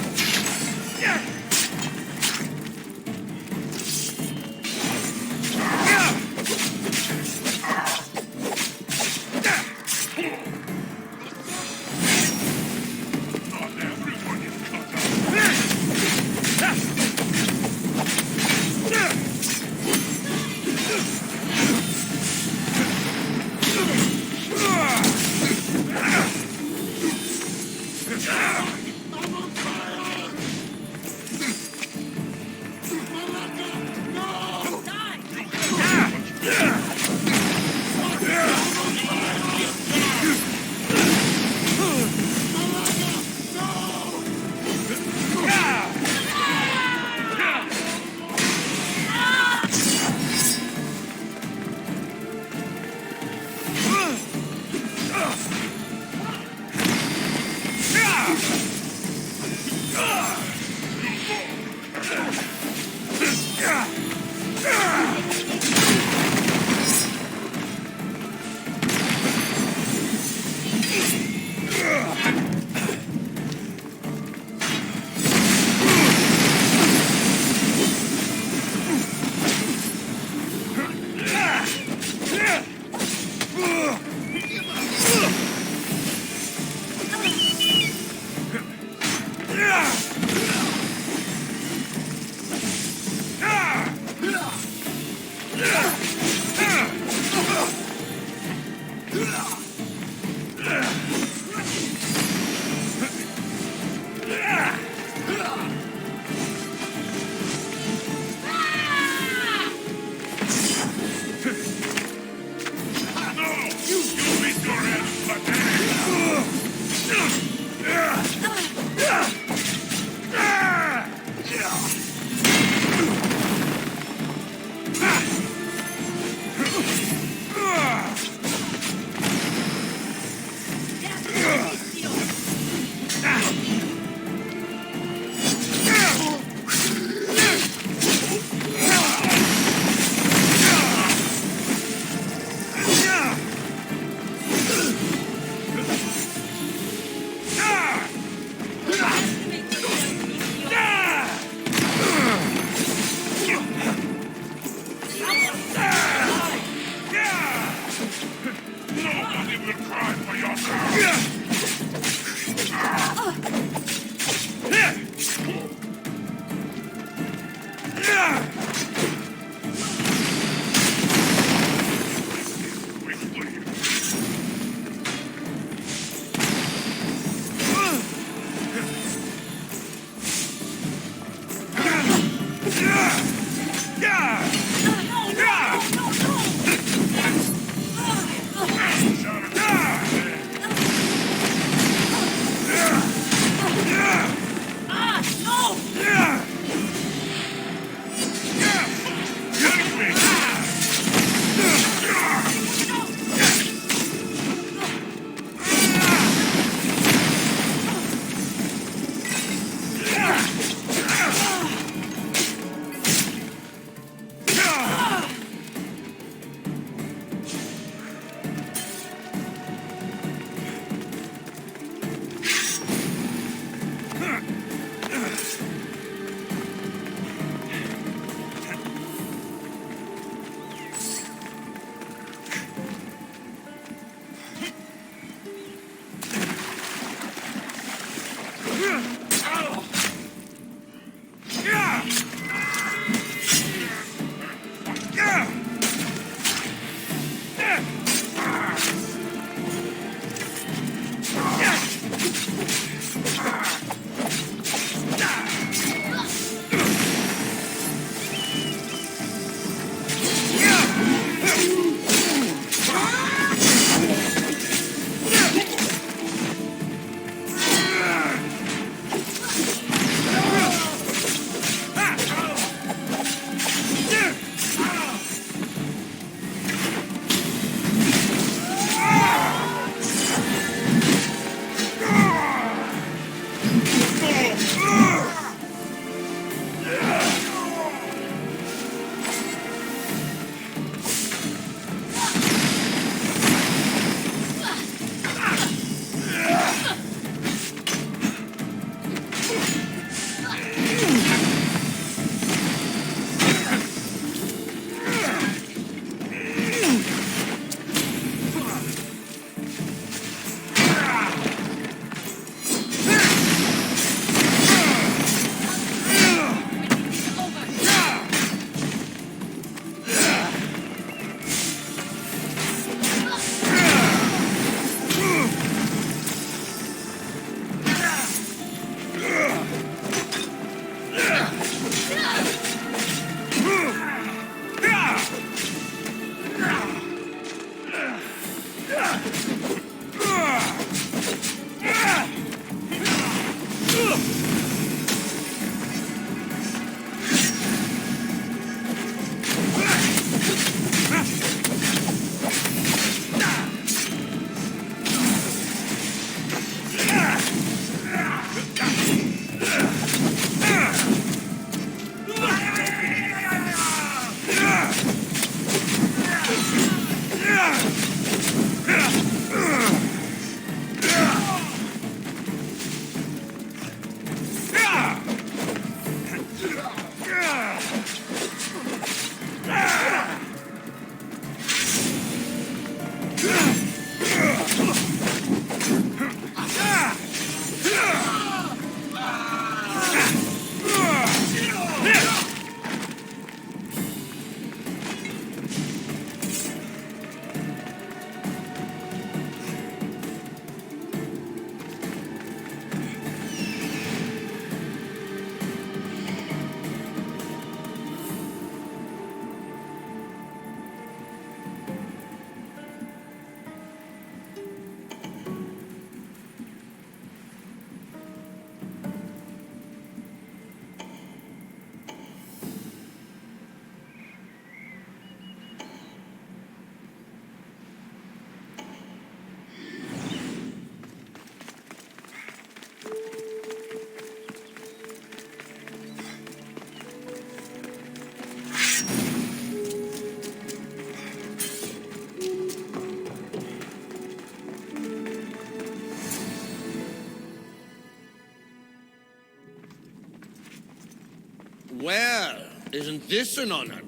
Isn't this an honor?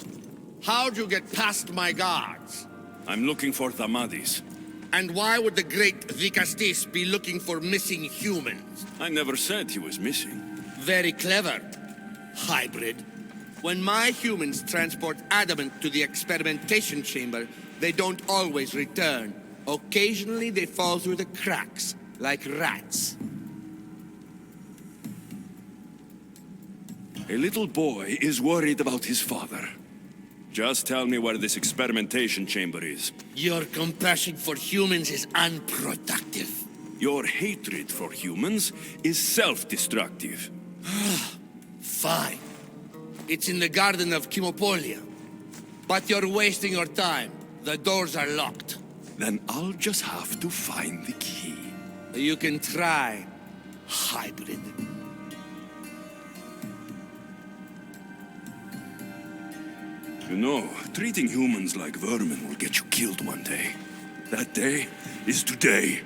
How'd you get past my guards? I'm looking for Thamadis. And why would the great Vicastis be looking for missing humans? I never said he was missing. Very clever, hybrid. When my humans transport adamant to the experimentation chamber, they don't always return. Occasionally they fall through the cracks, like rats. A little boy is worried about his father. Just tell me where this experimentation chamber is. Your compassion for humans is unproductive. Your hatred for humans is self-destructive. Fine. It's in the garden of Kimopolia. But you're wasting your time. The doors are locked. Then I'll just have to find the key. You can try, hybrid. You know, treating humans like vermin will get you killed one day. That day is today.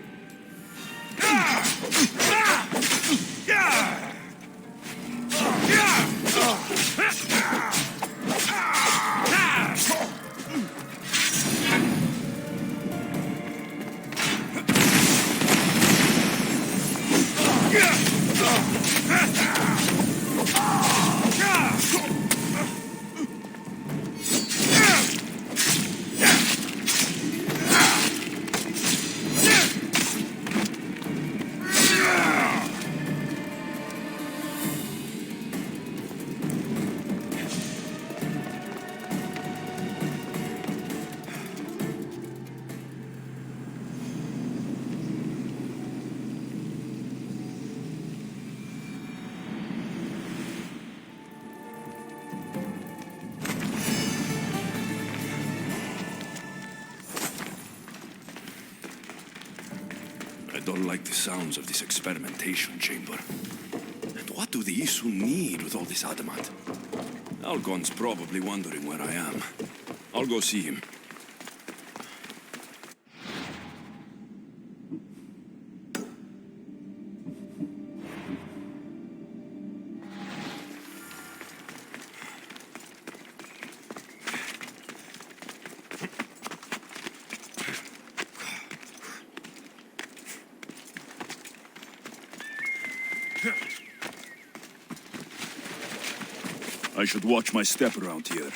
I don't like the sounds of this experimentation chamber. And what do the Isu need with all this adamant? Algon's probably wondering where I am. I'll go see him. I should watch my step around here.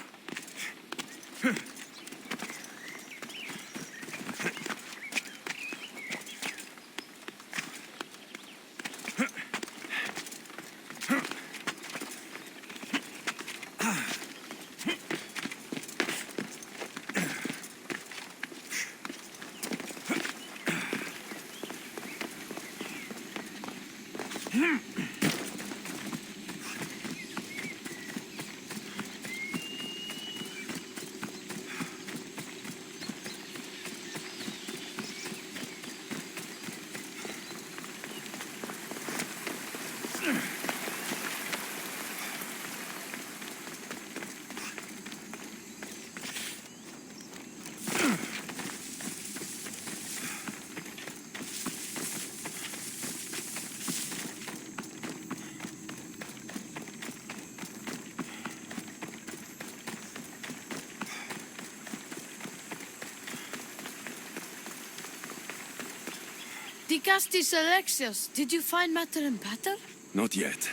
Dicastis Alexios, did you find matter and patter? Not yet.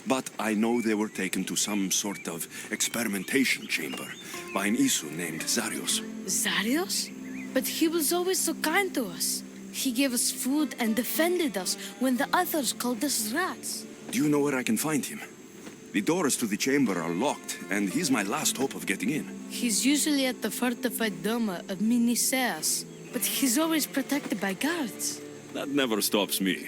But I know they were taken to some sort of experimentation chamber by an Isu named Zarios. Zarios? But he was always so kind to us. He gave us food and defended us when the others called us rats. Do you know where I can find him? The doors to the chamber are locked, and he's my last hope of getting in. He's usually at the fortified Doma of Miniseas, but he's always protected by guards. That never stops me.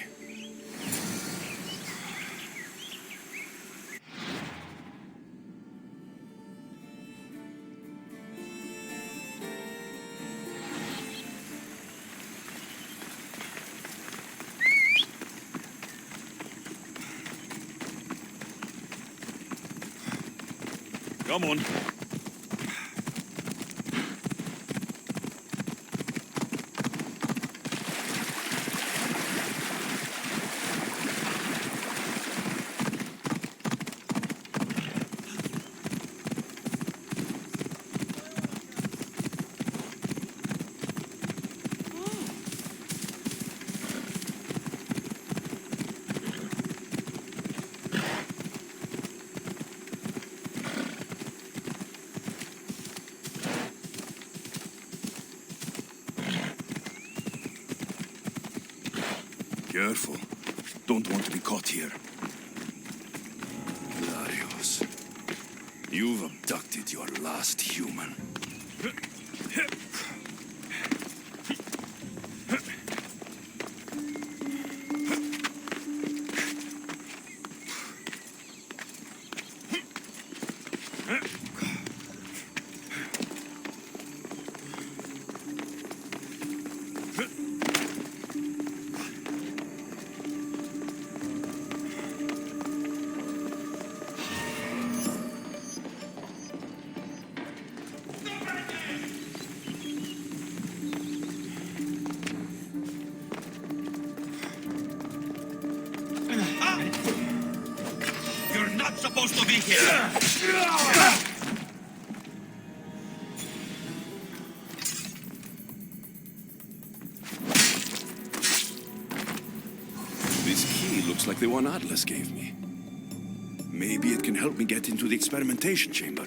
Come on. Careful. Don't want to be caught here. Larios, you've abducted your last human. You're not supposed to be here! This key looks like the one Atlas gave me. Maybe it can help me get into the experimentation chamber.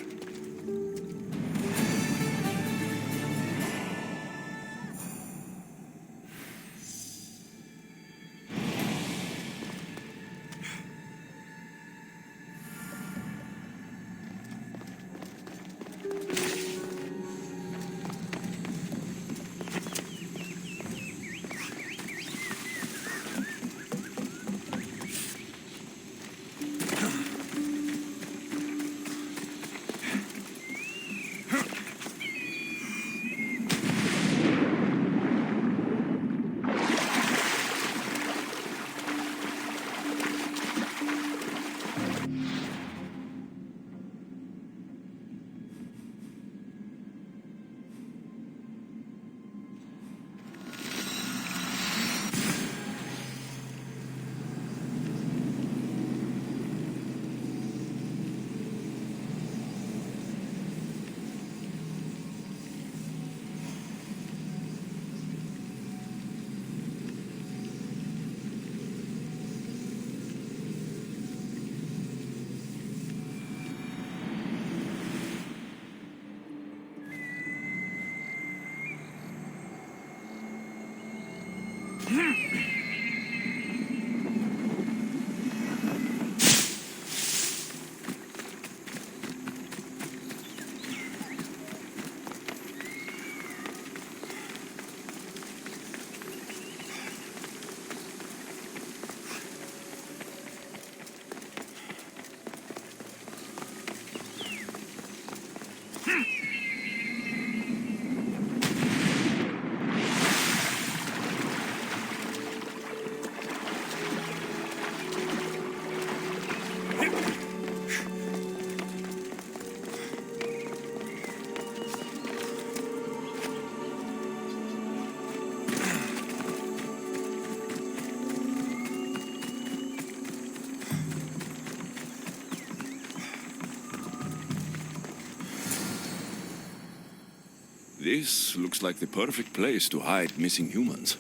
This looks like the perfect place to hide missing humans.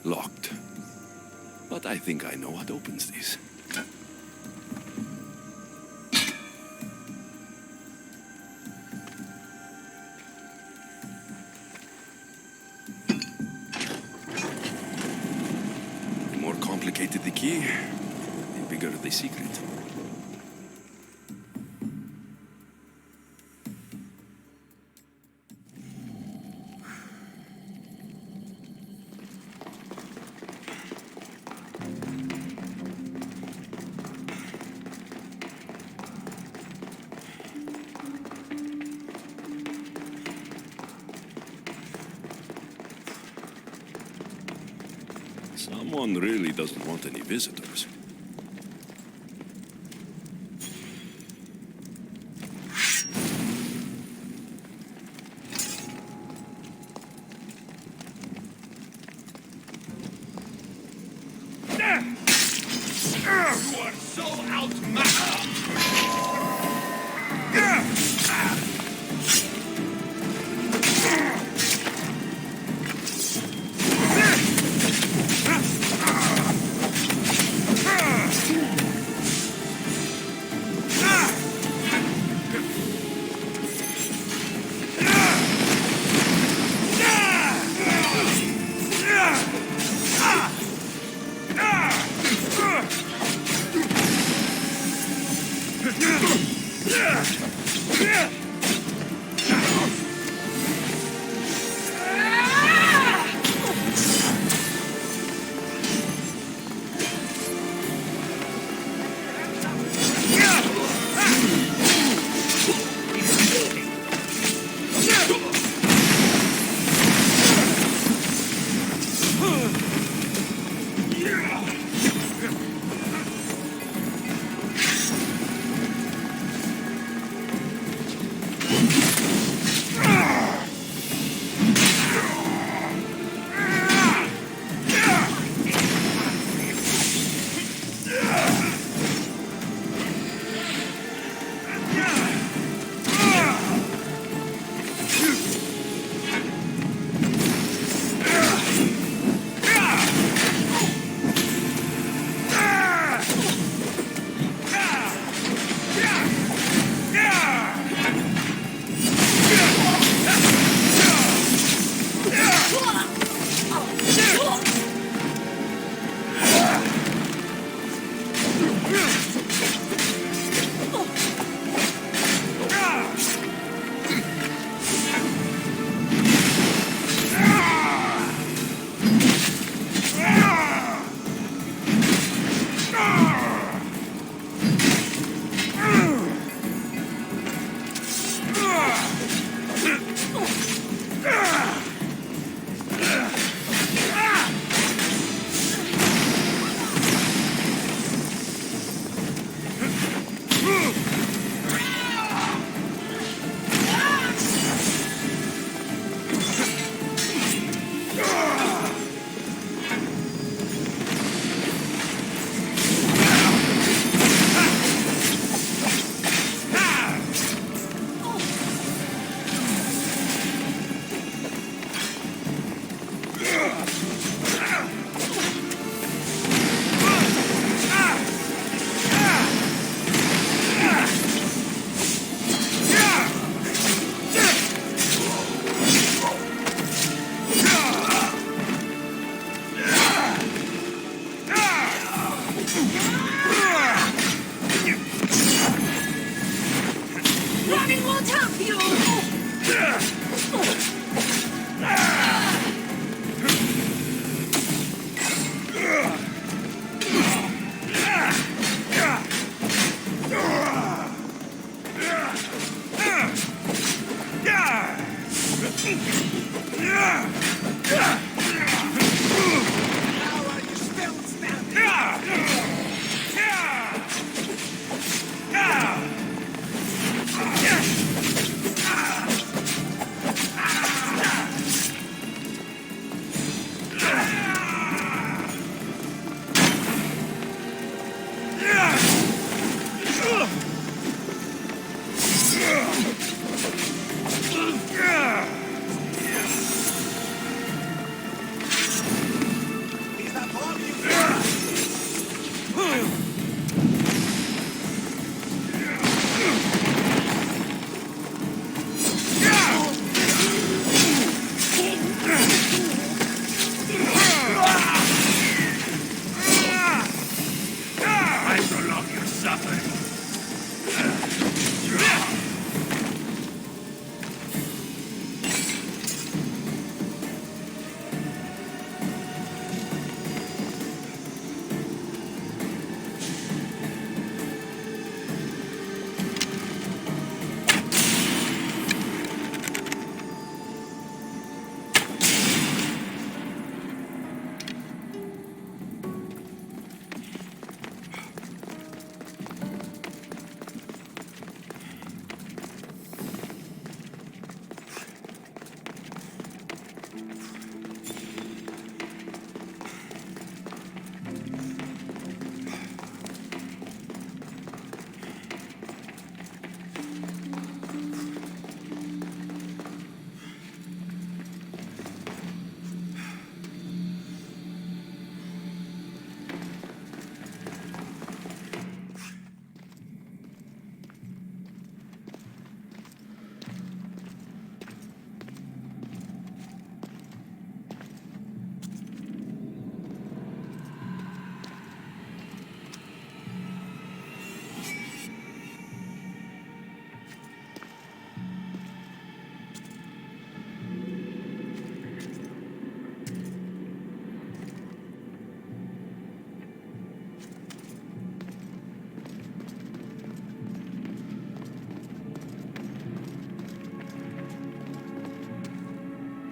Locked. But I think I know what opens this. The more complicated the key, the bigger the secret. Someone really doesn't want any visitors. You are so outmatched!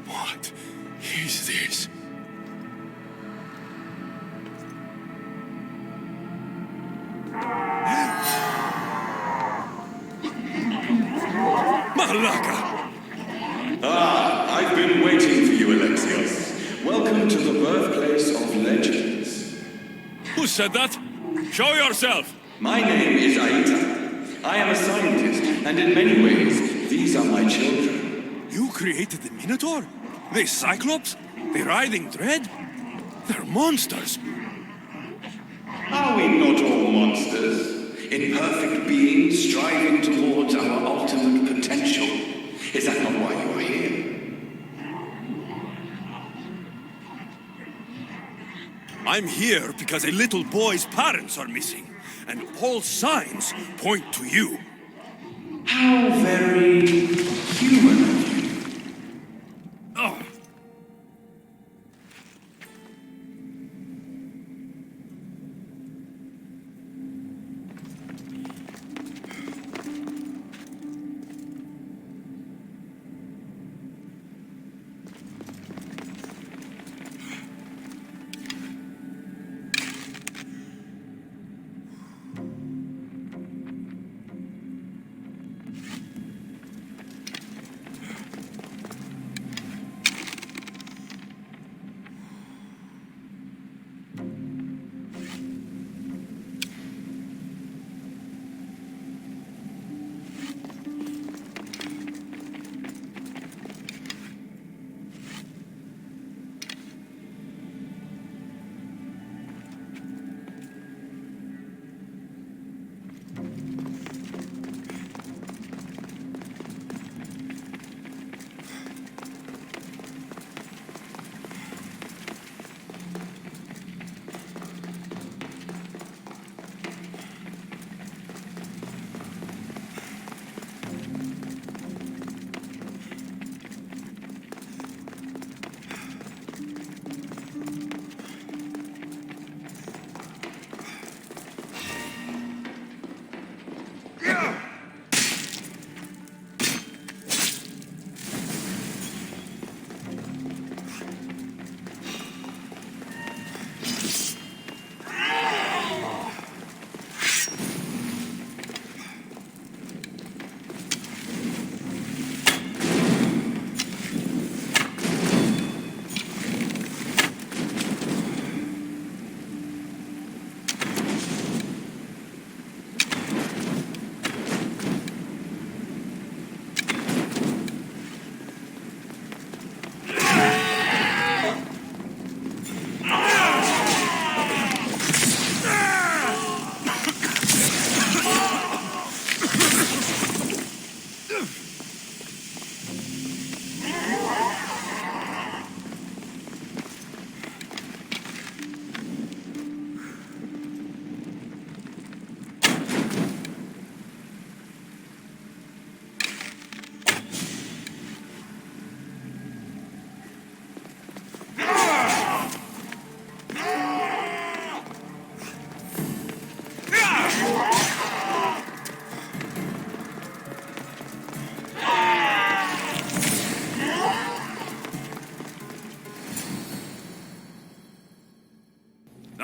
What is this? Malaka! Ah, I've been waiting for you, Alexios. Welcome to the birthplace of legends. Who said that? Show yourself! My name is Aita. I am a scientist, and in many ways, these are my children. You created the Minotaur? The Cyclops? The Writhing Dread? They're monsters! Are we not all monsters? Imperfect beings striving towards our ultimate potential. Is that not why you are here? I'm here because a little boy's parents are missing, and all signs point to you. How very human of you. Oh.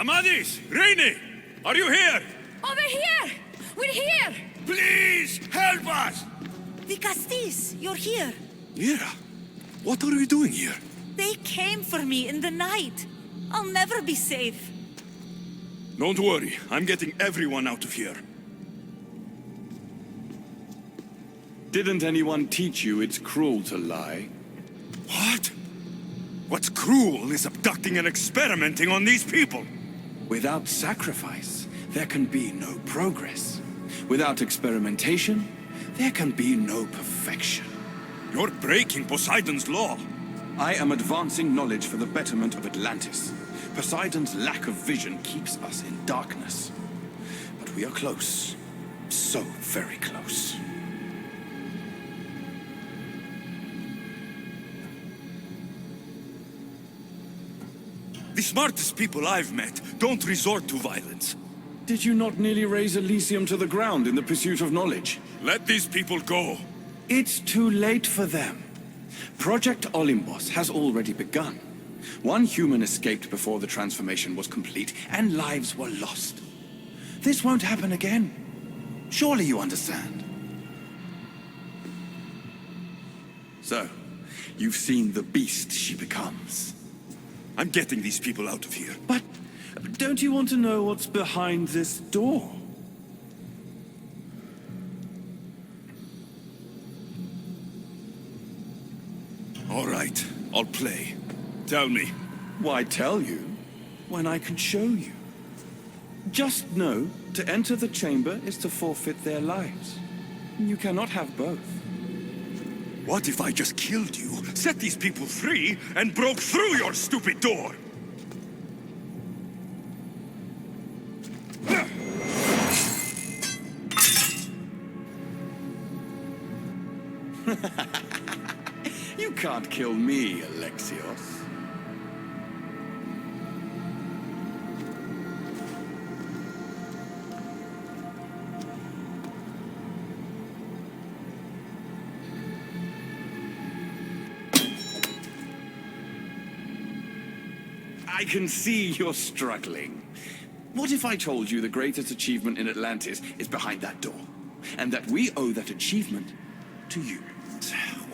Amadis! Rainy! Are you here? Over here! We're here! Please, help us! Vicastis, you're here. Mira, what are you doing here? They came for me in the night. I'll never be safe. Don't worry, I'm getting everyone out of here. Didn't anyone teach you it's cruel to lie? What? What's cruel is abducting and experimenting on these people. Without sacrifice, there can be no progress. Without experimentation, there can be no perfection. You're breaking Poseidon's law. I am advancing knowledge for the betterment of Atlantis. Poseidon's lack of vision keeps us in darkness. But we are close. So very close. The smartest people I've met don't resort to violence. Did you not nearly raise Elysium to the ground in the pursuit of knowledge? Let these people go. It's too late for them. Project Olympus has already begun. One human escaped before the transformation was complete, and lives were lost. This won't happen again. Surely you understand. So, you've seen the beast she becomes. I'm getting these people out of here. But don't you want to know what's behind this door? All right, I'll play. Tell me. Why tell you when I can show you? Just know to enter the chamber is to forfeit their lives. You cannot have both. What if I just killed you, set these people free, and broke through your stupid door? You can't kill me, Alexios. I can see you're struggling. What if I told you the greatest achievement in Atlantis is behind that door? And that we owe that achievement to you?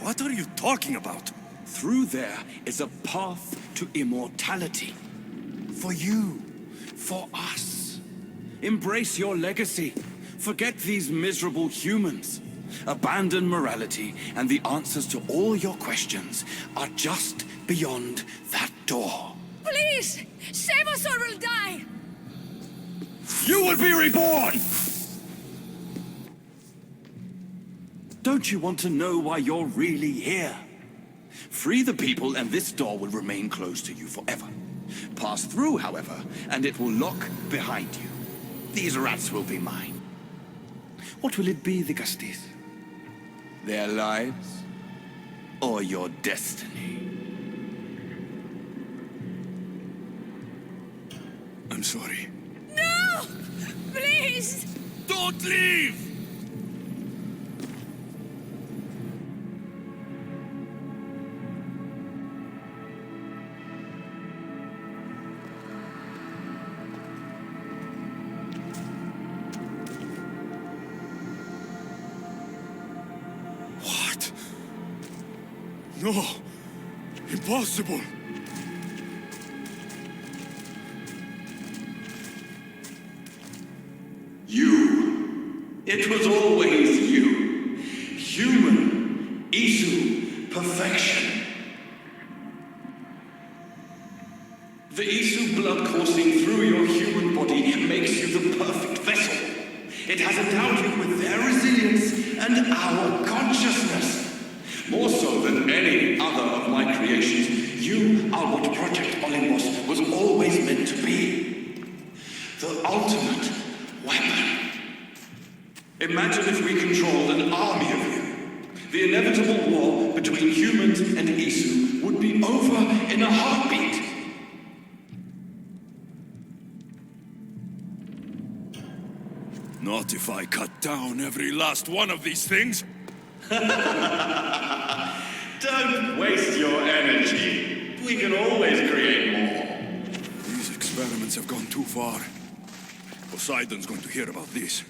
What are you talking about? Through there is a path to immortality. For you. For us. Embrace your legacy. Forget these miserable humans. Abandon morality, and the answers to all your questions are just beyond that door. Please! Save us or we'll die! You will be reborn! Don't you want to know why you're really here? Free the people and this door will remain closed to you forever. Pass through, however, and it will lock behind you. These rats will be mine. What will it be, the Gusties? Their lives? Or your destiny? I'm sorry. No! Please! Don't leave! What? No! Impossible! You. It was always you. Human. Isu. Perfection. The Isu blood coursing through your human body makes you the perfect vessel. It has endowed you with their resilience and our consciousness. More so than any other of my creations, you are what Project Olympus was always meant to be. The ultimate weapon. Imagine if we controlled an army of you. The inevitable war between humans and Isu would be over in a heartbeat. Not if I cut down every last one of these things. Don't waste your energy. We can always create more. These experiments humans have gone too far. Poseidon's going to hear about this.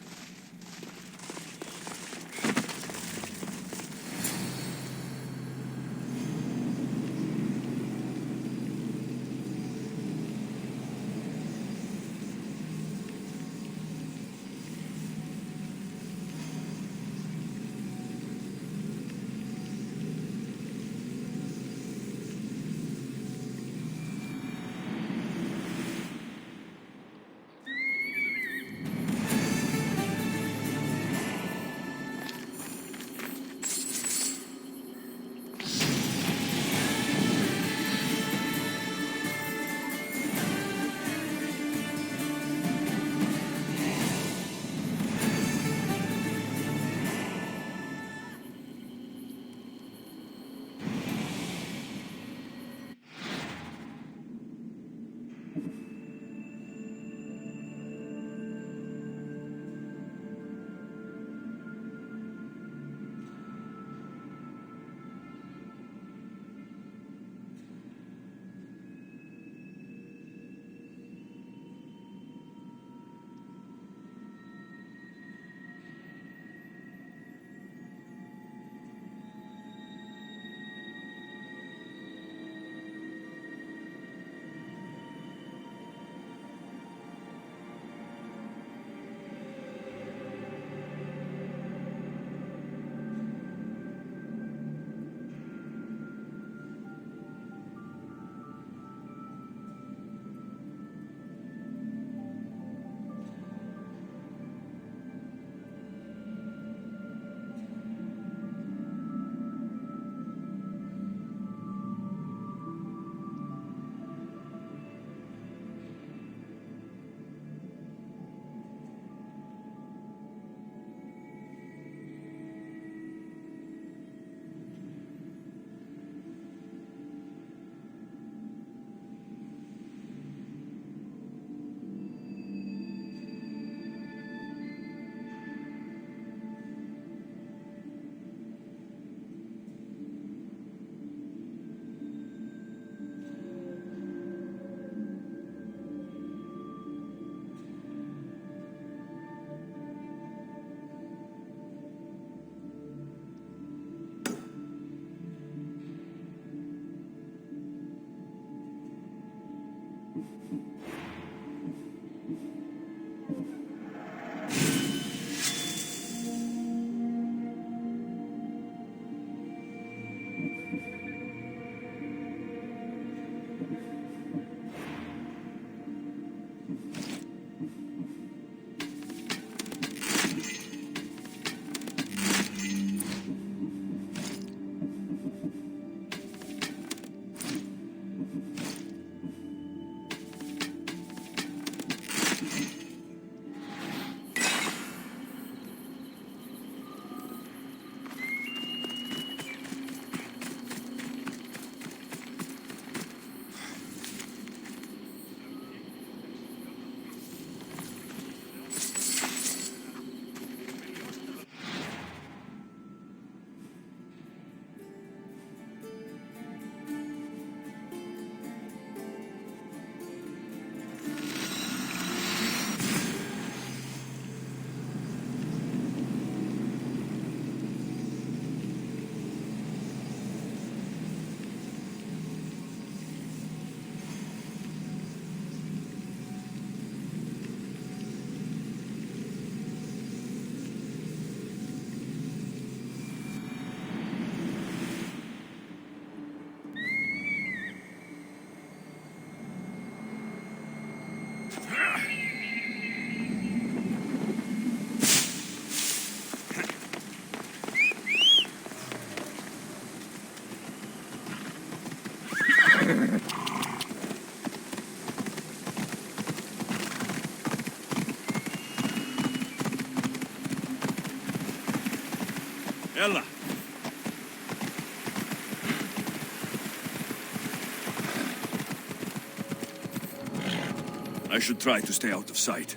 Ella! I should try to stay out of sight.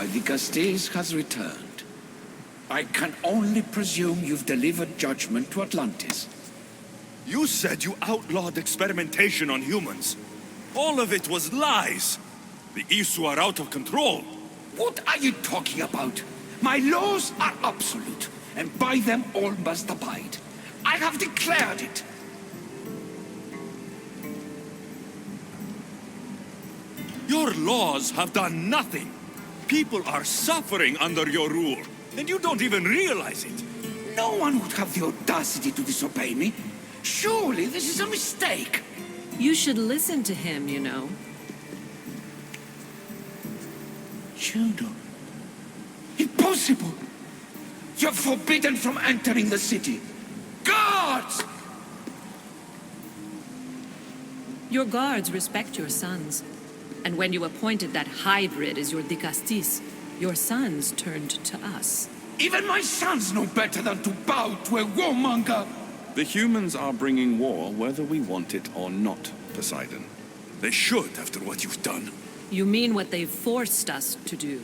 why the Castes has returned. I can only presume you've delivered judgment to Atlantis. You said you outlawed experimentation on humans. All of it was lies. The Isu are out of control. What are you talking about? My laws are absolute, and by them all must abide. I have declared it. Your laws have done nothing. People are suffering under your rule, and you don't even realize it. No one would have the audacity to disobey me. Surely this is a mistake. You should listen to him, you know. Juno. Impossible! You're forbidden from entering the city. Guards! Your guards respect your sons. And when you appointed that hybrid as your dicastis, your sons turned to us. Even my sons know better than to bow to a warmonger! The humans are bringing war whether we want it or not, Poseidon. They should, after what you've done. You mean what they've forced us to do.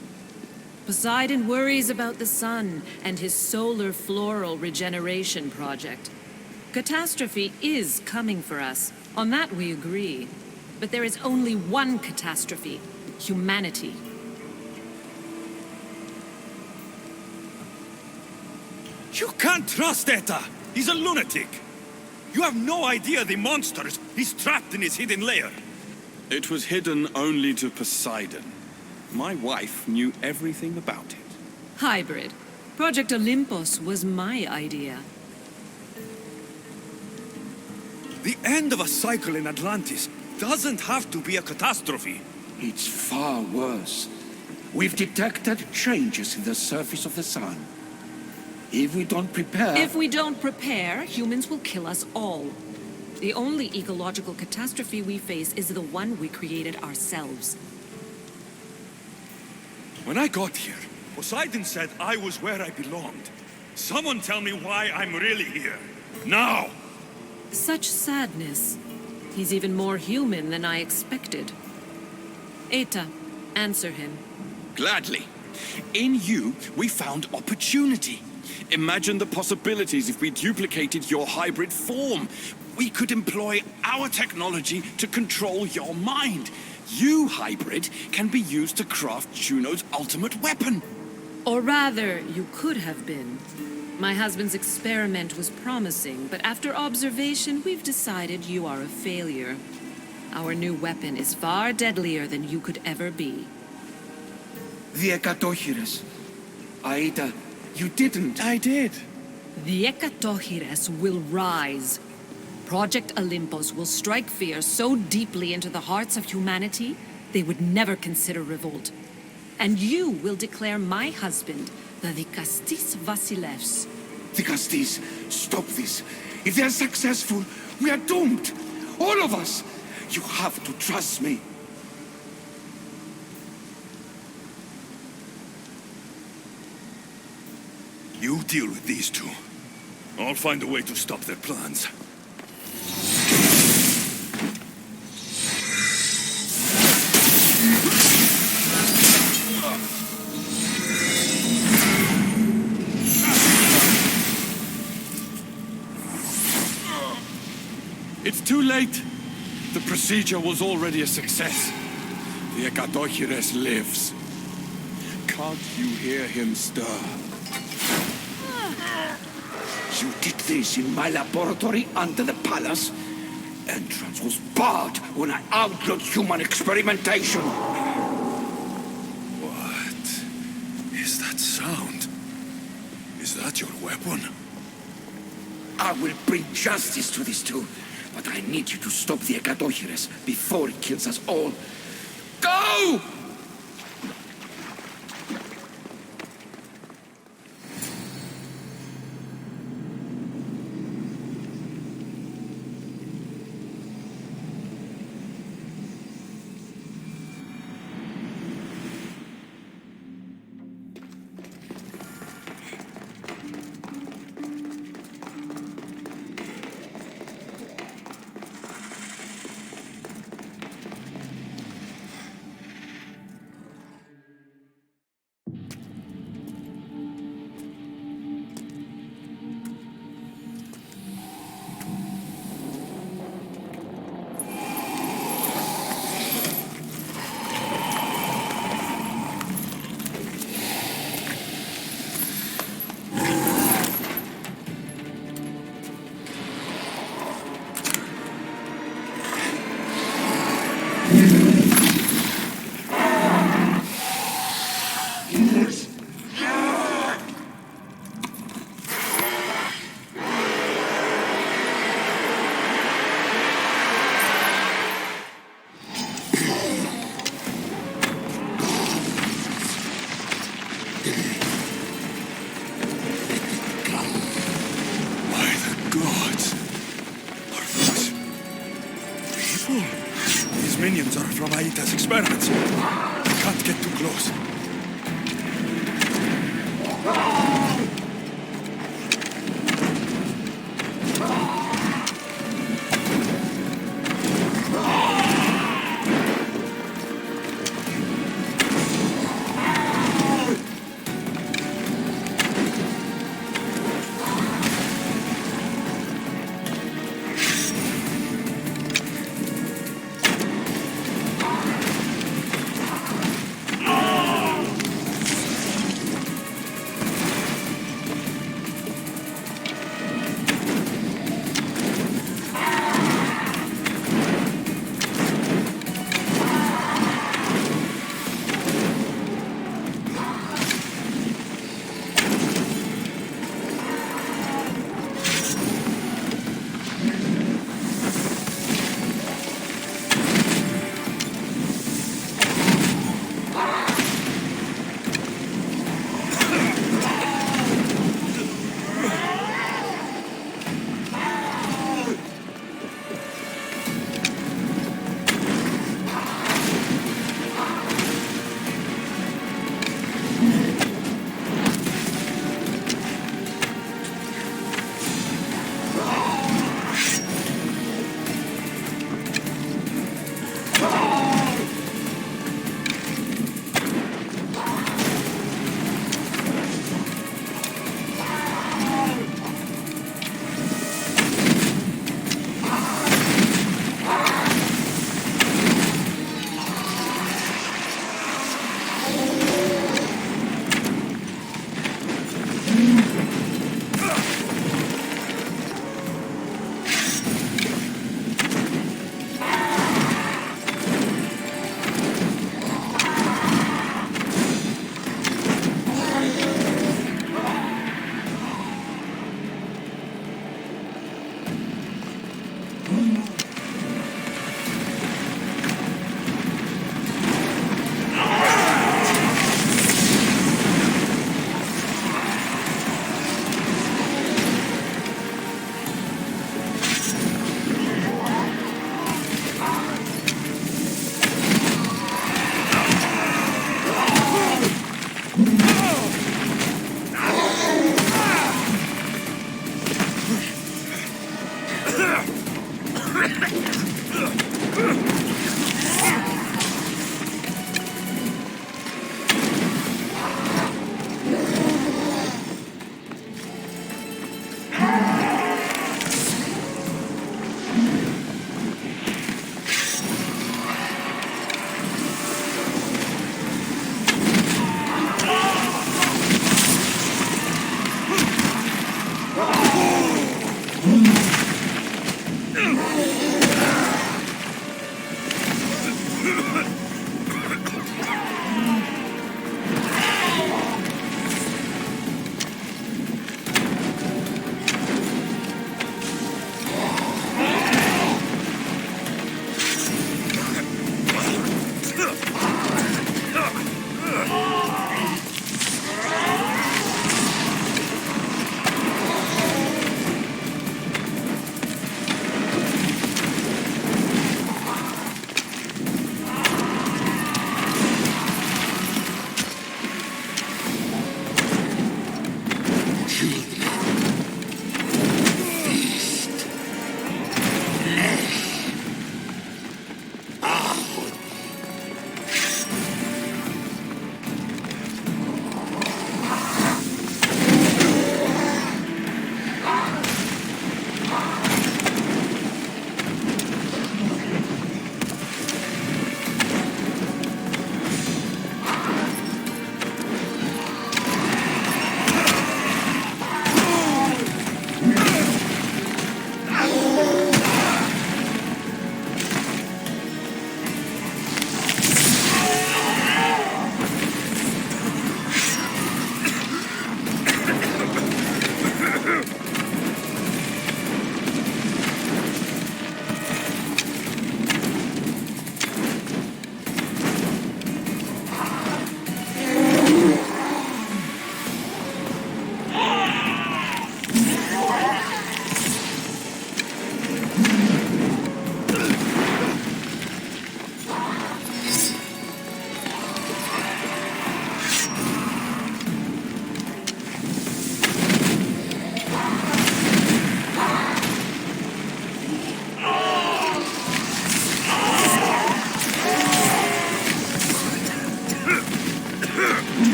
Poseidon worries about the sun and his solar floral regeneration project. Catastrophe is coming for us. On that we agree. But there is only one catastrophe: humanity. You can't trust Eta! He's a lunatic! You have no idea the monsters he's trapped in his hidden lair! It was hidden only to Poseidon. My wife knew everything about it. Hybrid. Project Olympus was my idea. The end of a cycle in Atlantis doesn't have to be a catastrophe. It's far worse. We've detected changes in the surface of the sun. If we don't prepare... humans will kill us all. The only ecological catastrophe we face is the one we created ourselves. When I got here, Poseidon said I was where I belonged. Someone tell me why I'm really here. Now! Such sadness. He's even more human than I expected. Eta, answer him. Gladly. In you, we found opportunity. Imagine the possibilities if we duplicated your hybrid form. We could employ our technology to control your mind. You, hybrid, can be used to craft Juno's ultimate weapon. Or rather, you could have been. My husband's experiment was promising, but after observation, we've decided you are a failure. Our new weapon is far deadlier than you could ever be. The Ekatochires. Aida, you didn't. I did. The Ekatochires will rise. Project Olympus will strike fear so deeply into the hearts of humanity, they would never consider revolt. And you will declare my husband the Dikastis Vasilevs. Dikastis, stop this. If they are successful, we are doomed. All of us. You have to trust me. You deal with these two. I'll find a way to stop their plans. It's too late. The procedure was already a success. The Ekatochires lives. Can't you hear him stir? You did this in my laboratory under the palace. Entrance was barred when I outlawed human experimentation. What is that sound? Is that your weapon? I will bring justice to these two, but I need you to stop the Ekatochires before it kills us all. Go! minions are from Aita's experiments. I can't get too close.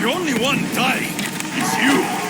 The only one dying is you!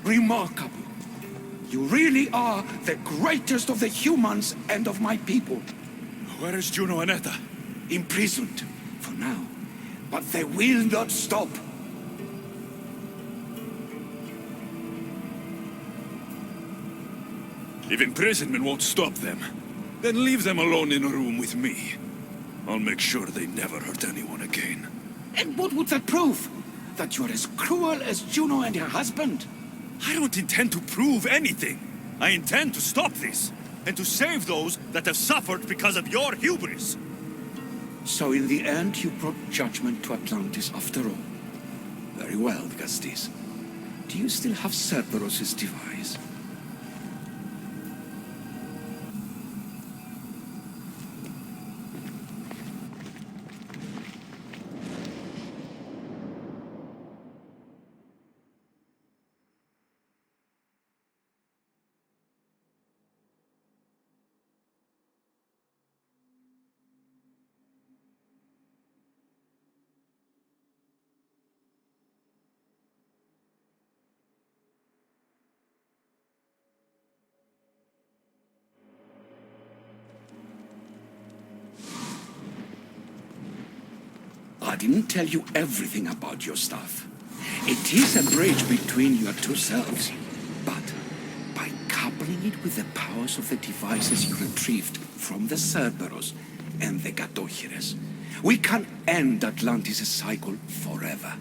Remarkable. You really are the greatest of the humans and of my people. Where is Juno and Etta? Imprisoned, for now. But they will not stop. If imprisonment won't stop them, then leave them alone in a room with me. I'll make sure they never hurt anyone again. And what would that prove? That you're as cruel as Juno and her husband? I don't intend to prove anything. I intend to stop this, and to save those that have suffered because of your hubris. So in the end, you brought judgment to Atlantis after all. Very well, Gastis. Do you still have Cerberus' device? I didn't tell you everything about your stuff. It is a bridge between your two selves. But by coupling it with the powers of the devices you retrieved from the Cerberus and the Gatohires, we can end Atlantis' cycle forever.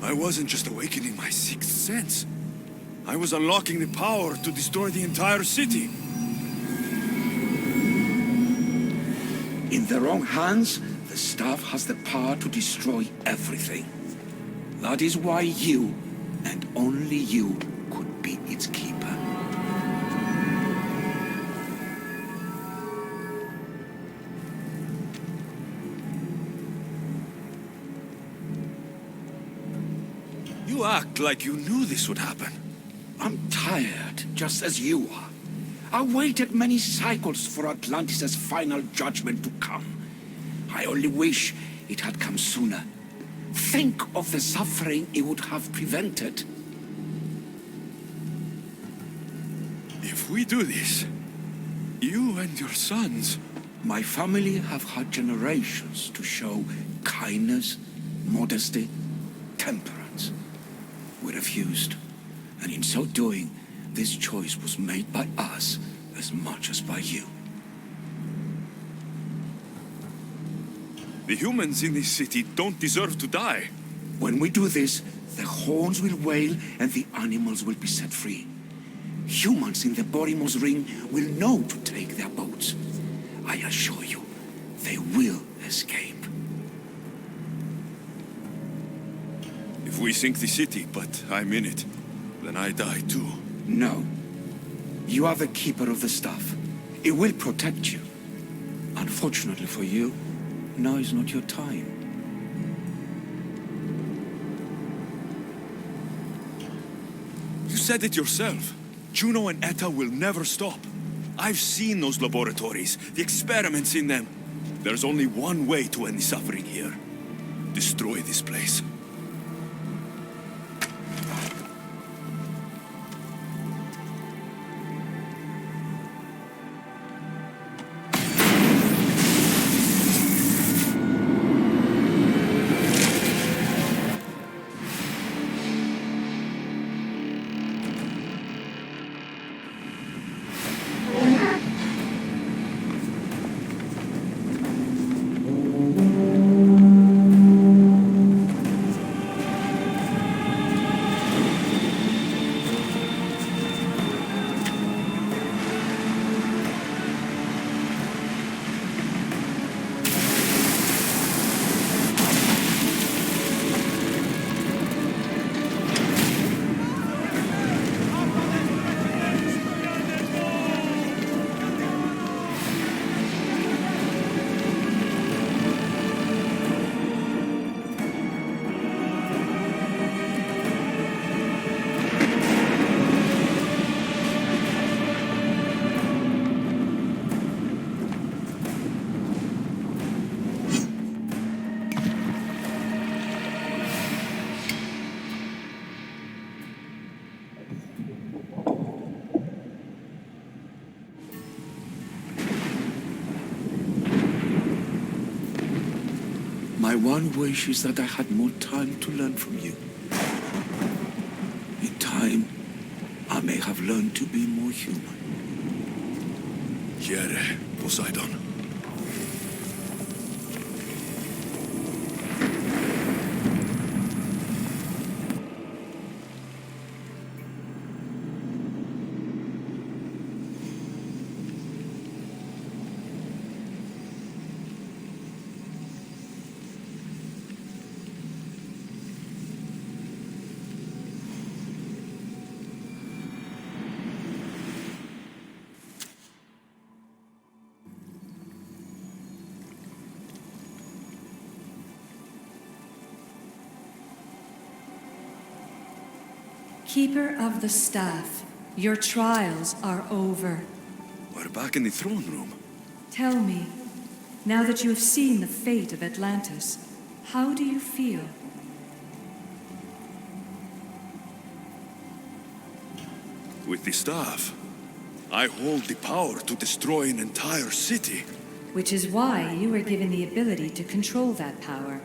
I wasn't just awakening my sixth sense. I was unlocking the power to destroy the entire city. In the wrong hands, the staff has the power to destroy everything. That is why you, and only you, could be its keeper. You act like you knew this would happen. I'm tired, just as you are. I waited many cycles for Atlantis' final judgment to come. I only wish it had come sooner. Think of the suffering it would have prevented. If we do this, you and your sons... My family have had generations to show kindness, modesty, temperance. We refused, and in so doing, this choice was made by us as much as by you. The humans in this city don't deserve to die. When we do this, the horns will wail and the animals will be set free. Humans in the Borimos Ring will know to take their boats. I assure you, they will escape. If we sink the city, but I'm in it, then I die too. No. You are the keeper of the staff. It will protect you. Unfortunately for you, now is not your time. You said it yourself. Juno and Etta will never stop. I've seen those laboratories, the experiments in them. There's only one way to end the suffering here. Destroy this place. My one wish is that I had more time to learn from you. In time, I may have learned to be more human. Here, Poseidon. Keeper of the Staff, your trials are over. We're back in the throne room. Tell me, now that you have seen the fate of Atlantis, how do you feel? With the staff, I hold the power to destroy an entire city. Which is why you were given the ability to control that power.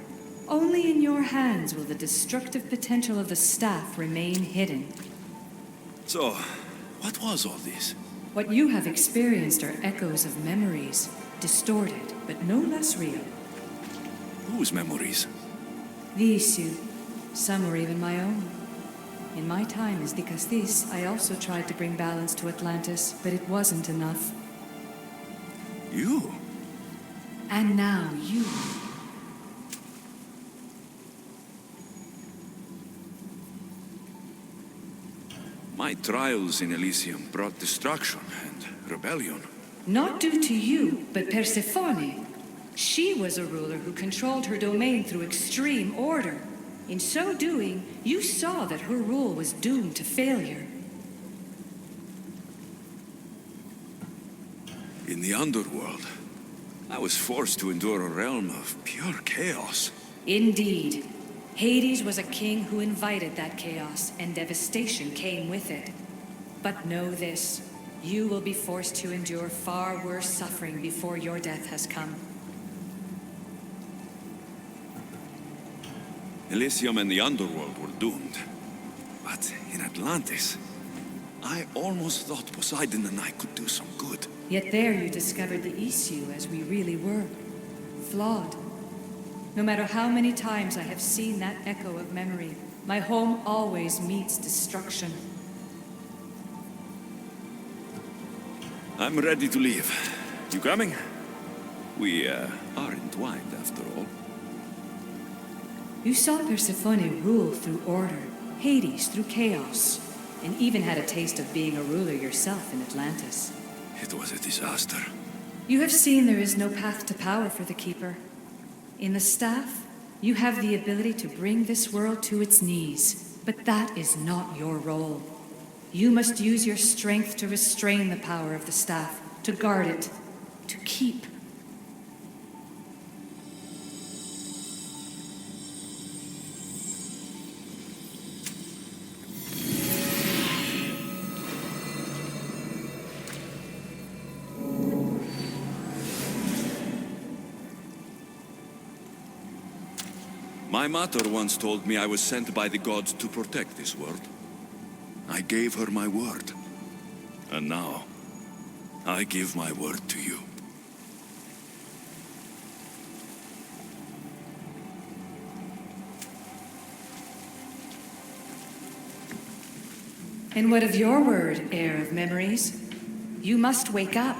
Only in your hands will the destructive potential of the staff remain hidden. So, what was all this? What you have experienced are echoes of memories, distorted, but no less real. Whose memories? The issue. Some were even my own. In my time as the Castis, I also tried to bring balance to Atlantis, but it wasn't enough. You? And now you. My trials in Elysium brought destruction and rebellion. Not due to you, but Persephone. She was a ruler who controlled her domain through extreme order. In so doing, you saw that her rule was doomed to failure. In the underworld, I was forced to endure a realm of pure chaos. Indeed. Hades was a king who invited that chaos, and devastation came with it. But know this, you will be forced to endure far worse suffering before your death has come. Elysium and the underworld were doomed. But in Atlantis, I almost thought Poseidon and I could do some good. Yet there you discovered the issue as we really were. Flawed. No matter how many times I have seen that echo of memory, my home always meets destruction. I'm ready to leave. You coming? We, are entwined after all. You saw Persephone rule through order, Hades through chaos, and even had a taste of being a ruler yourself in Atlantis. It was a disaster. You have seen there is no path to power for the Keeper. In the staff, you have the ability to bring this world to its knees, but that is not your role. You must use your strength to restrain the power of the staff, to guard it, to keep. My mother once told me I was sent by the gods to protect this world. I gave her my word. And now, I give my word to you. And what of your word, heir of memories? You must wake up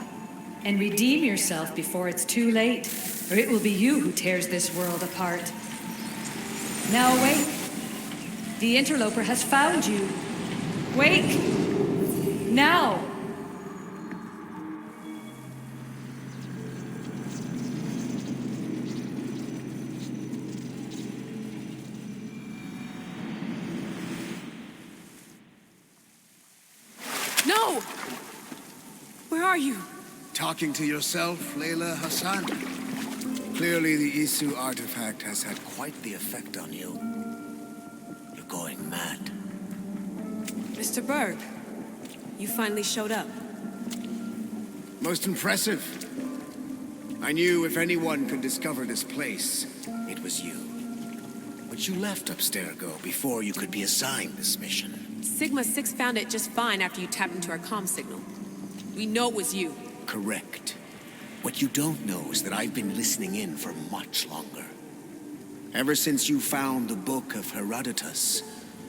and redeem yourself before it's too late, or it will be you who tears this world apart. Now awake. The interloper has found you. Wake! Now! No! Where are you? Talking to yourself, Layla Hassan? Clearly the Isu artifact has had quite the effect on you. You're going mad. Mr. Berg, you finally showed up. Most impressive. I knew if anyone could discover this place, it was you. But you left Abstergo before you could be assigned this mission. Sigma 6 found it just fine after you tapped into our comm signal. We know it was you. Correct. What you don't know is that I've been listening in for much longer. Ever since you found the Book of Herodotus,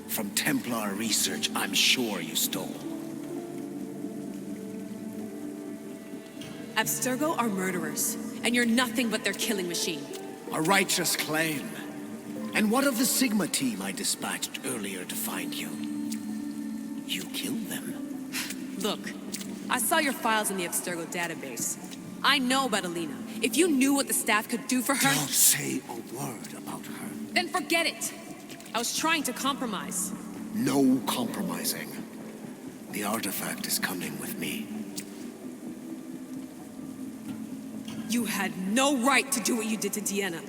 from Templar research I'm sure you stole. Abstergo are murderers, and you're nothing but their killing machine. A righteous claim. And what of the Sigma team I dispatched earlier to find you? You killed them. Look, I saw your files in the Abstergo database. I know about Alina. If you knew what the staff could do for her... Don't say a word about her. Then forget it. I was trying to compromise. No compromising. The artifact is coming with me. You had no right to do what you did to Deanna.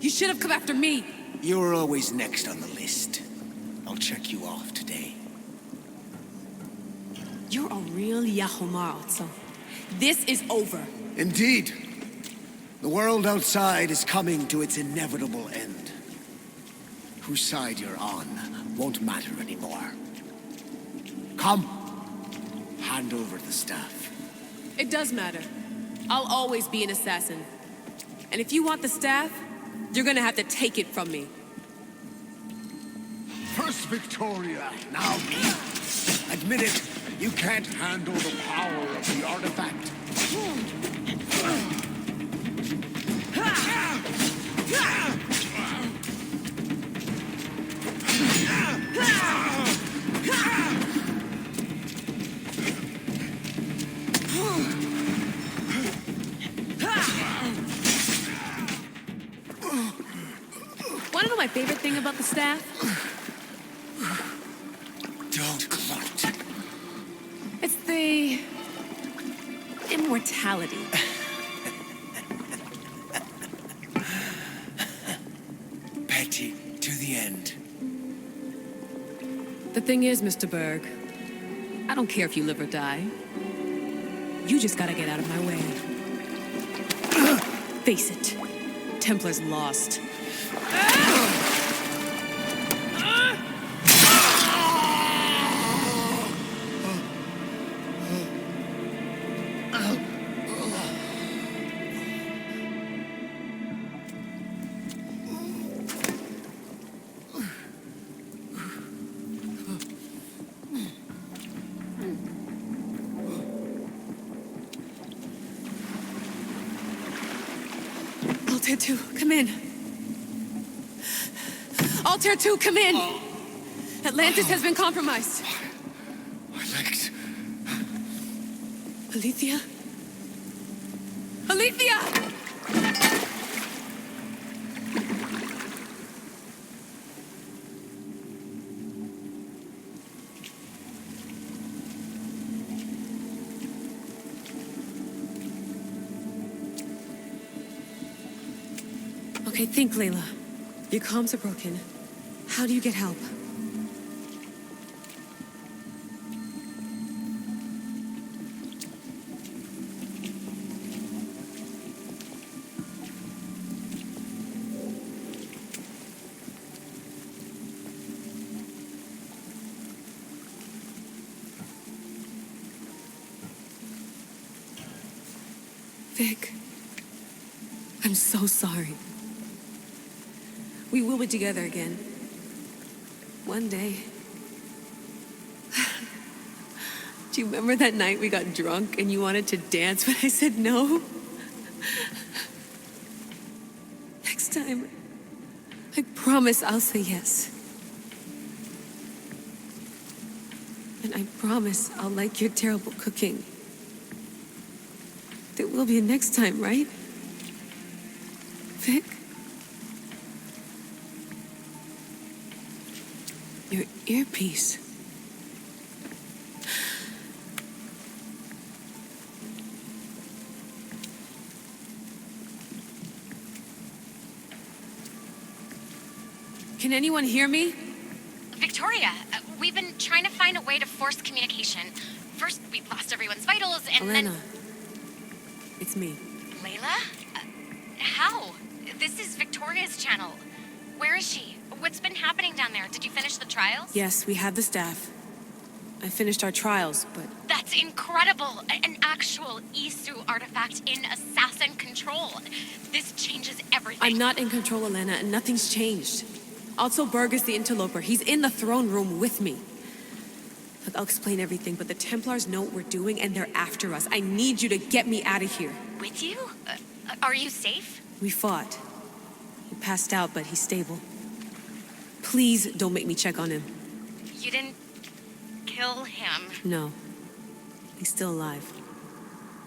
You should have come after me. You're always next on the list. I'll check you off today. You're a real Yahomar, so this is over. Indeed. The world outside is coming to its inevitable end. Whose side you're on won't matter anymore. Come. Hand over the staff. It does matter. I'll always be an assassin. And if you want the staff, you're gonna have to take it from me. First Victoria, now me. Admit it, you can't handle the power of the artifact. Wanna know my favorite thing about the staff? Don't gloat. It's the... immortality. Petty to the end. The thing is, Mr. Berg, I don't care if you live or die. You just gotta get out of my way. Face it, Templar's lost. Altair 2, come in. Altair 2, come in. Atlantis has been compromised. My legs. Alethea? Alethea! Okay, think, Layla. Your comms are broken. How do you get help? Vic, I'm so sorry. We will be together again. One day. Do you remember that night we got drunk and you wanted to dance, but I said no? Next time, I promise I'll say yes. And I promise I'll like your terrible cooking. There will be a next time, right? Vic? Your earpiece. Can anyone hear me? Victoria, we've been trying to find a way to force communication. First, we lost everyone's vitals, and Elena, then... it's me. Layla? How? This is Victoria's channel. Where is she? What's been happening down there? Did you finish the trials? Yes, we have the staff. I finished our trials, but... That's incredible! An actual Isu artifact in assassin control. This changes everything. I'm not in control, Elena, and nothing's changed. Also, Berg is the interloper. He's in the throne room with me. Look, I'll explain everything, but the Templars know what we're doing, and they're after us. I need you to get me out of here. With you? Are you safe? We fought. He passed out, but he's stable. Please don't make me check on him. You didn't kill him? No. He's still alive.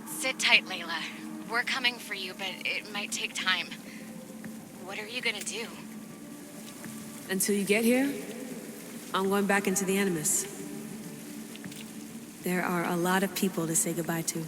Sit tight, Layla. We're coming for you, but it might take time. What are you gonna do? Until you get here, I'm going back into the Animus. There are a lot of people to say goodbye to.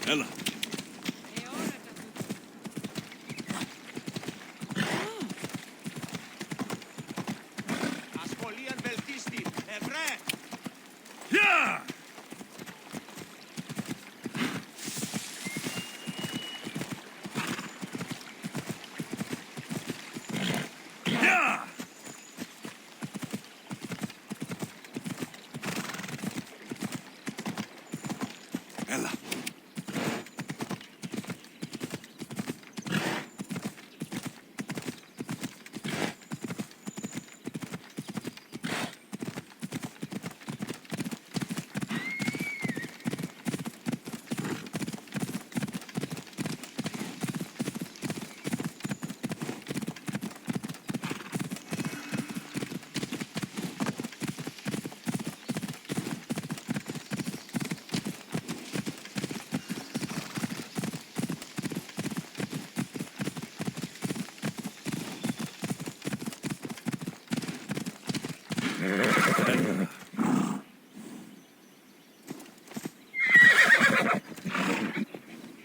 Ella. Ασχολίαν βελτίστη. Ευρέ! Yeah! Yeah! Ella.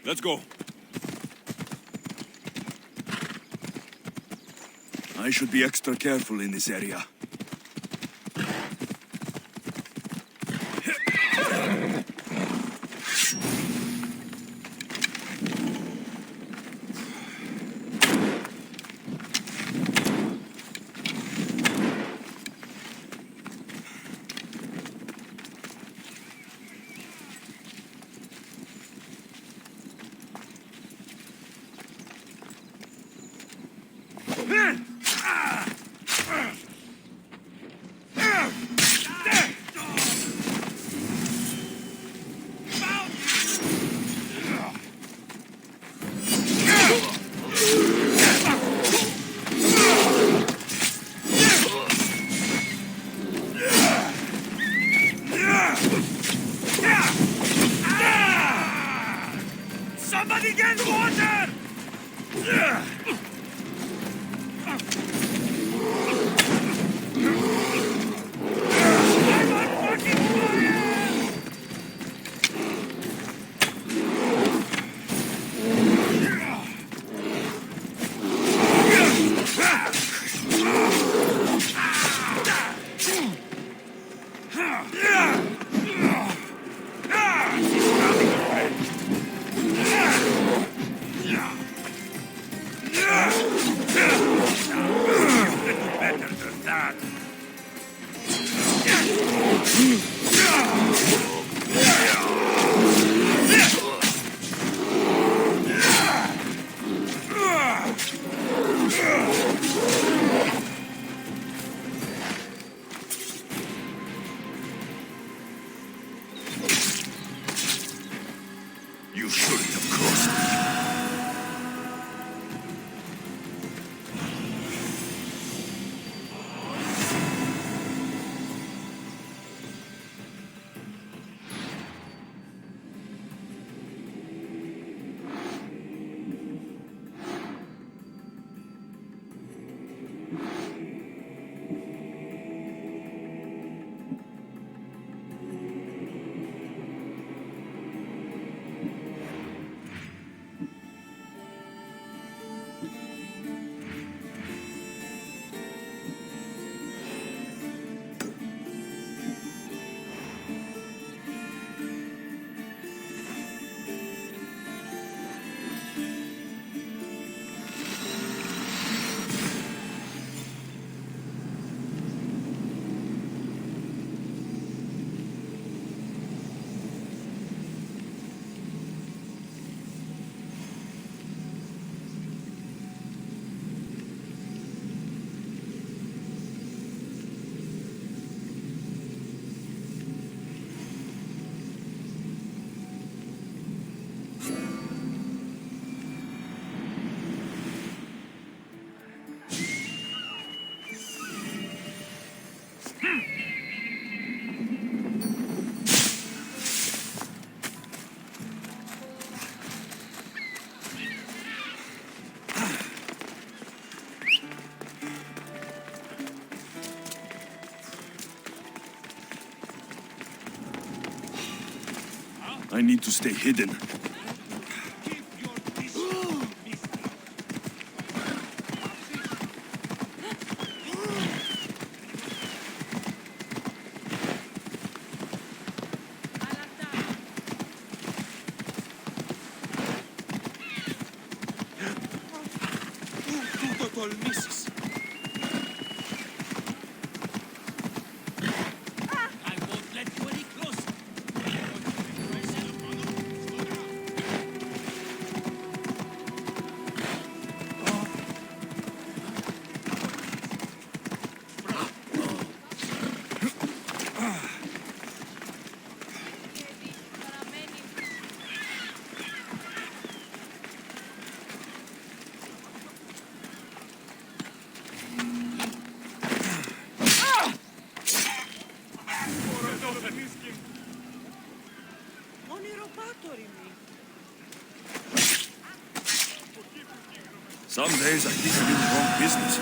Let's go. I should be extra careful in this area. Somebody get water! You shouldn't have crossed me. I need to stay hidden. all misses. I won't let you any closer. Some days I think I'm in the wrong business.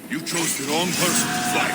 You chose the wrong person to fight.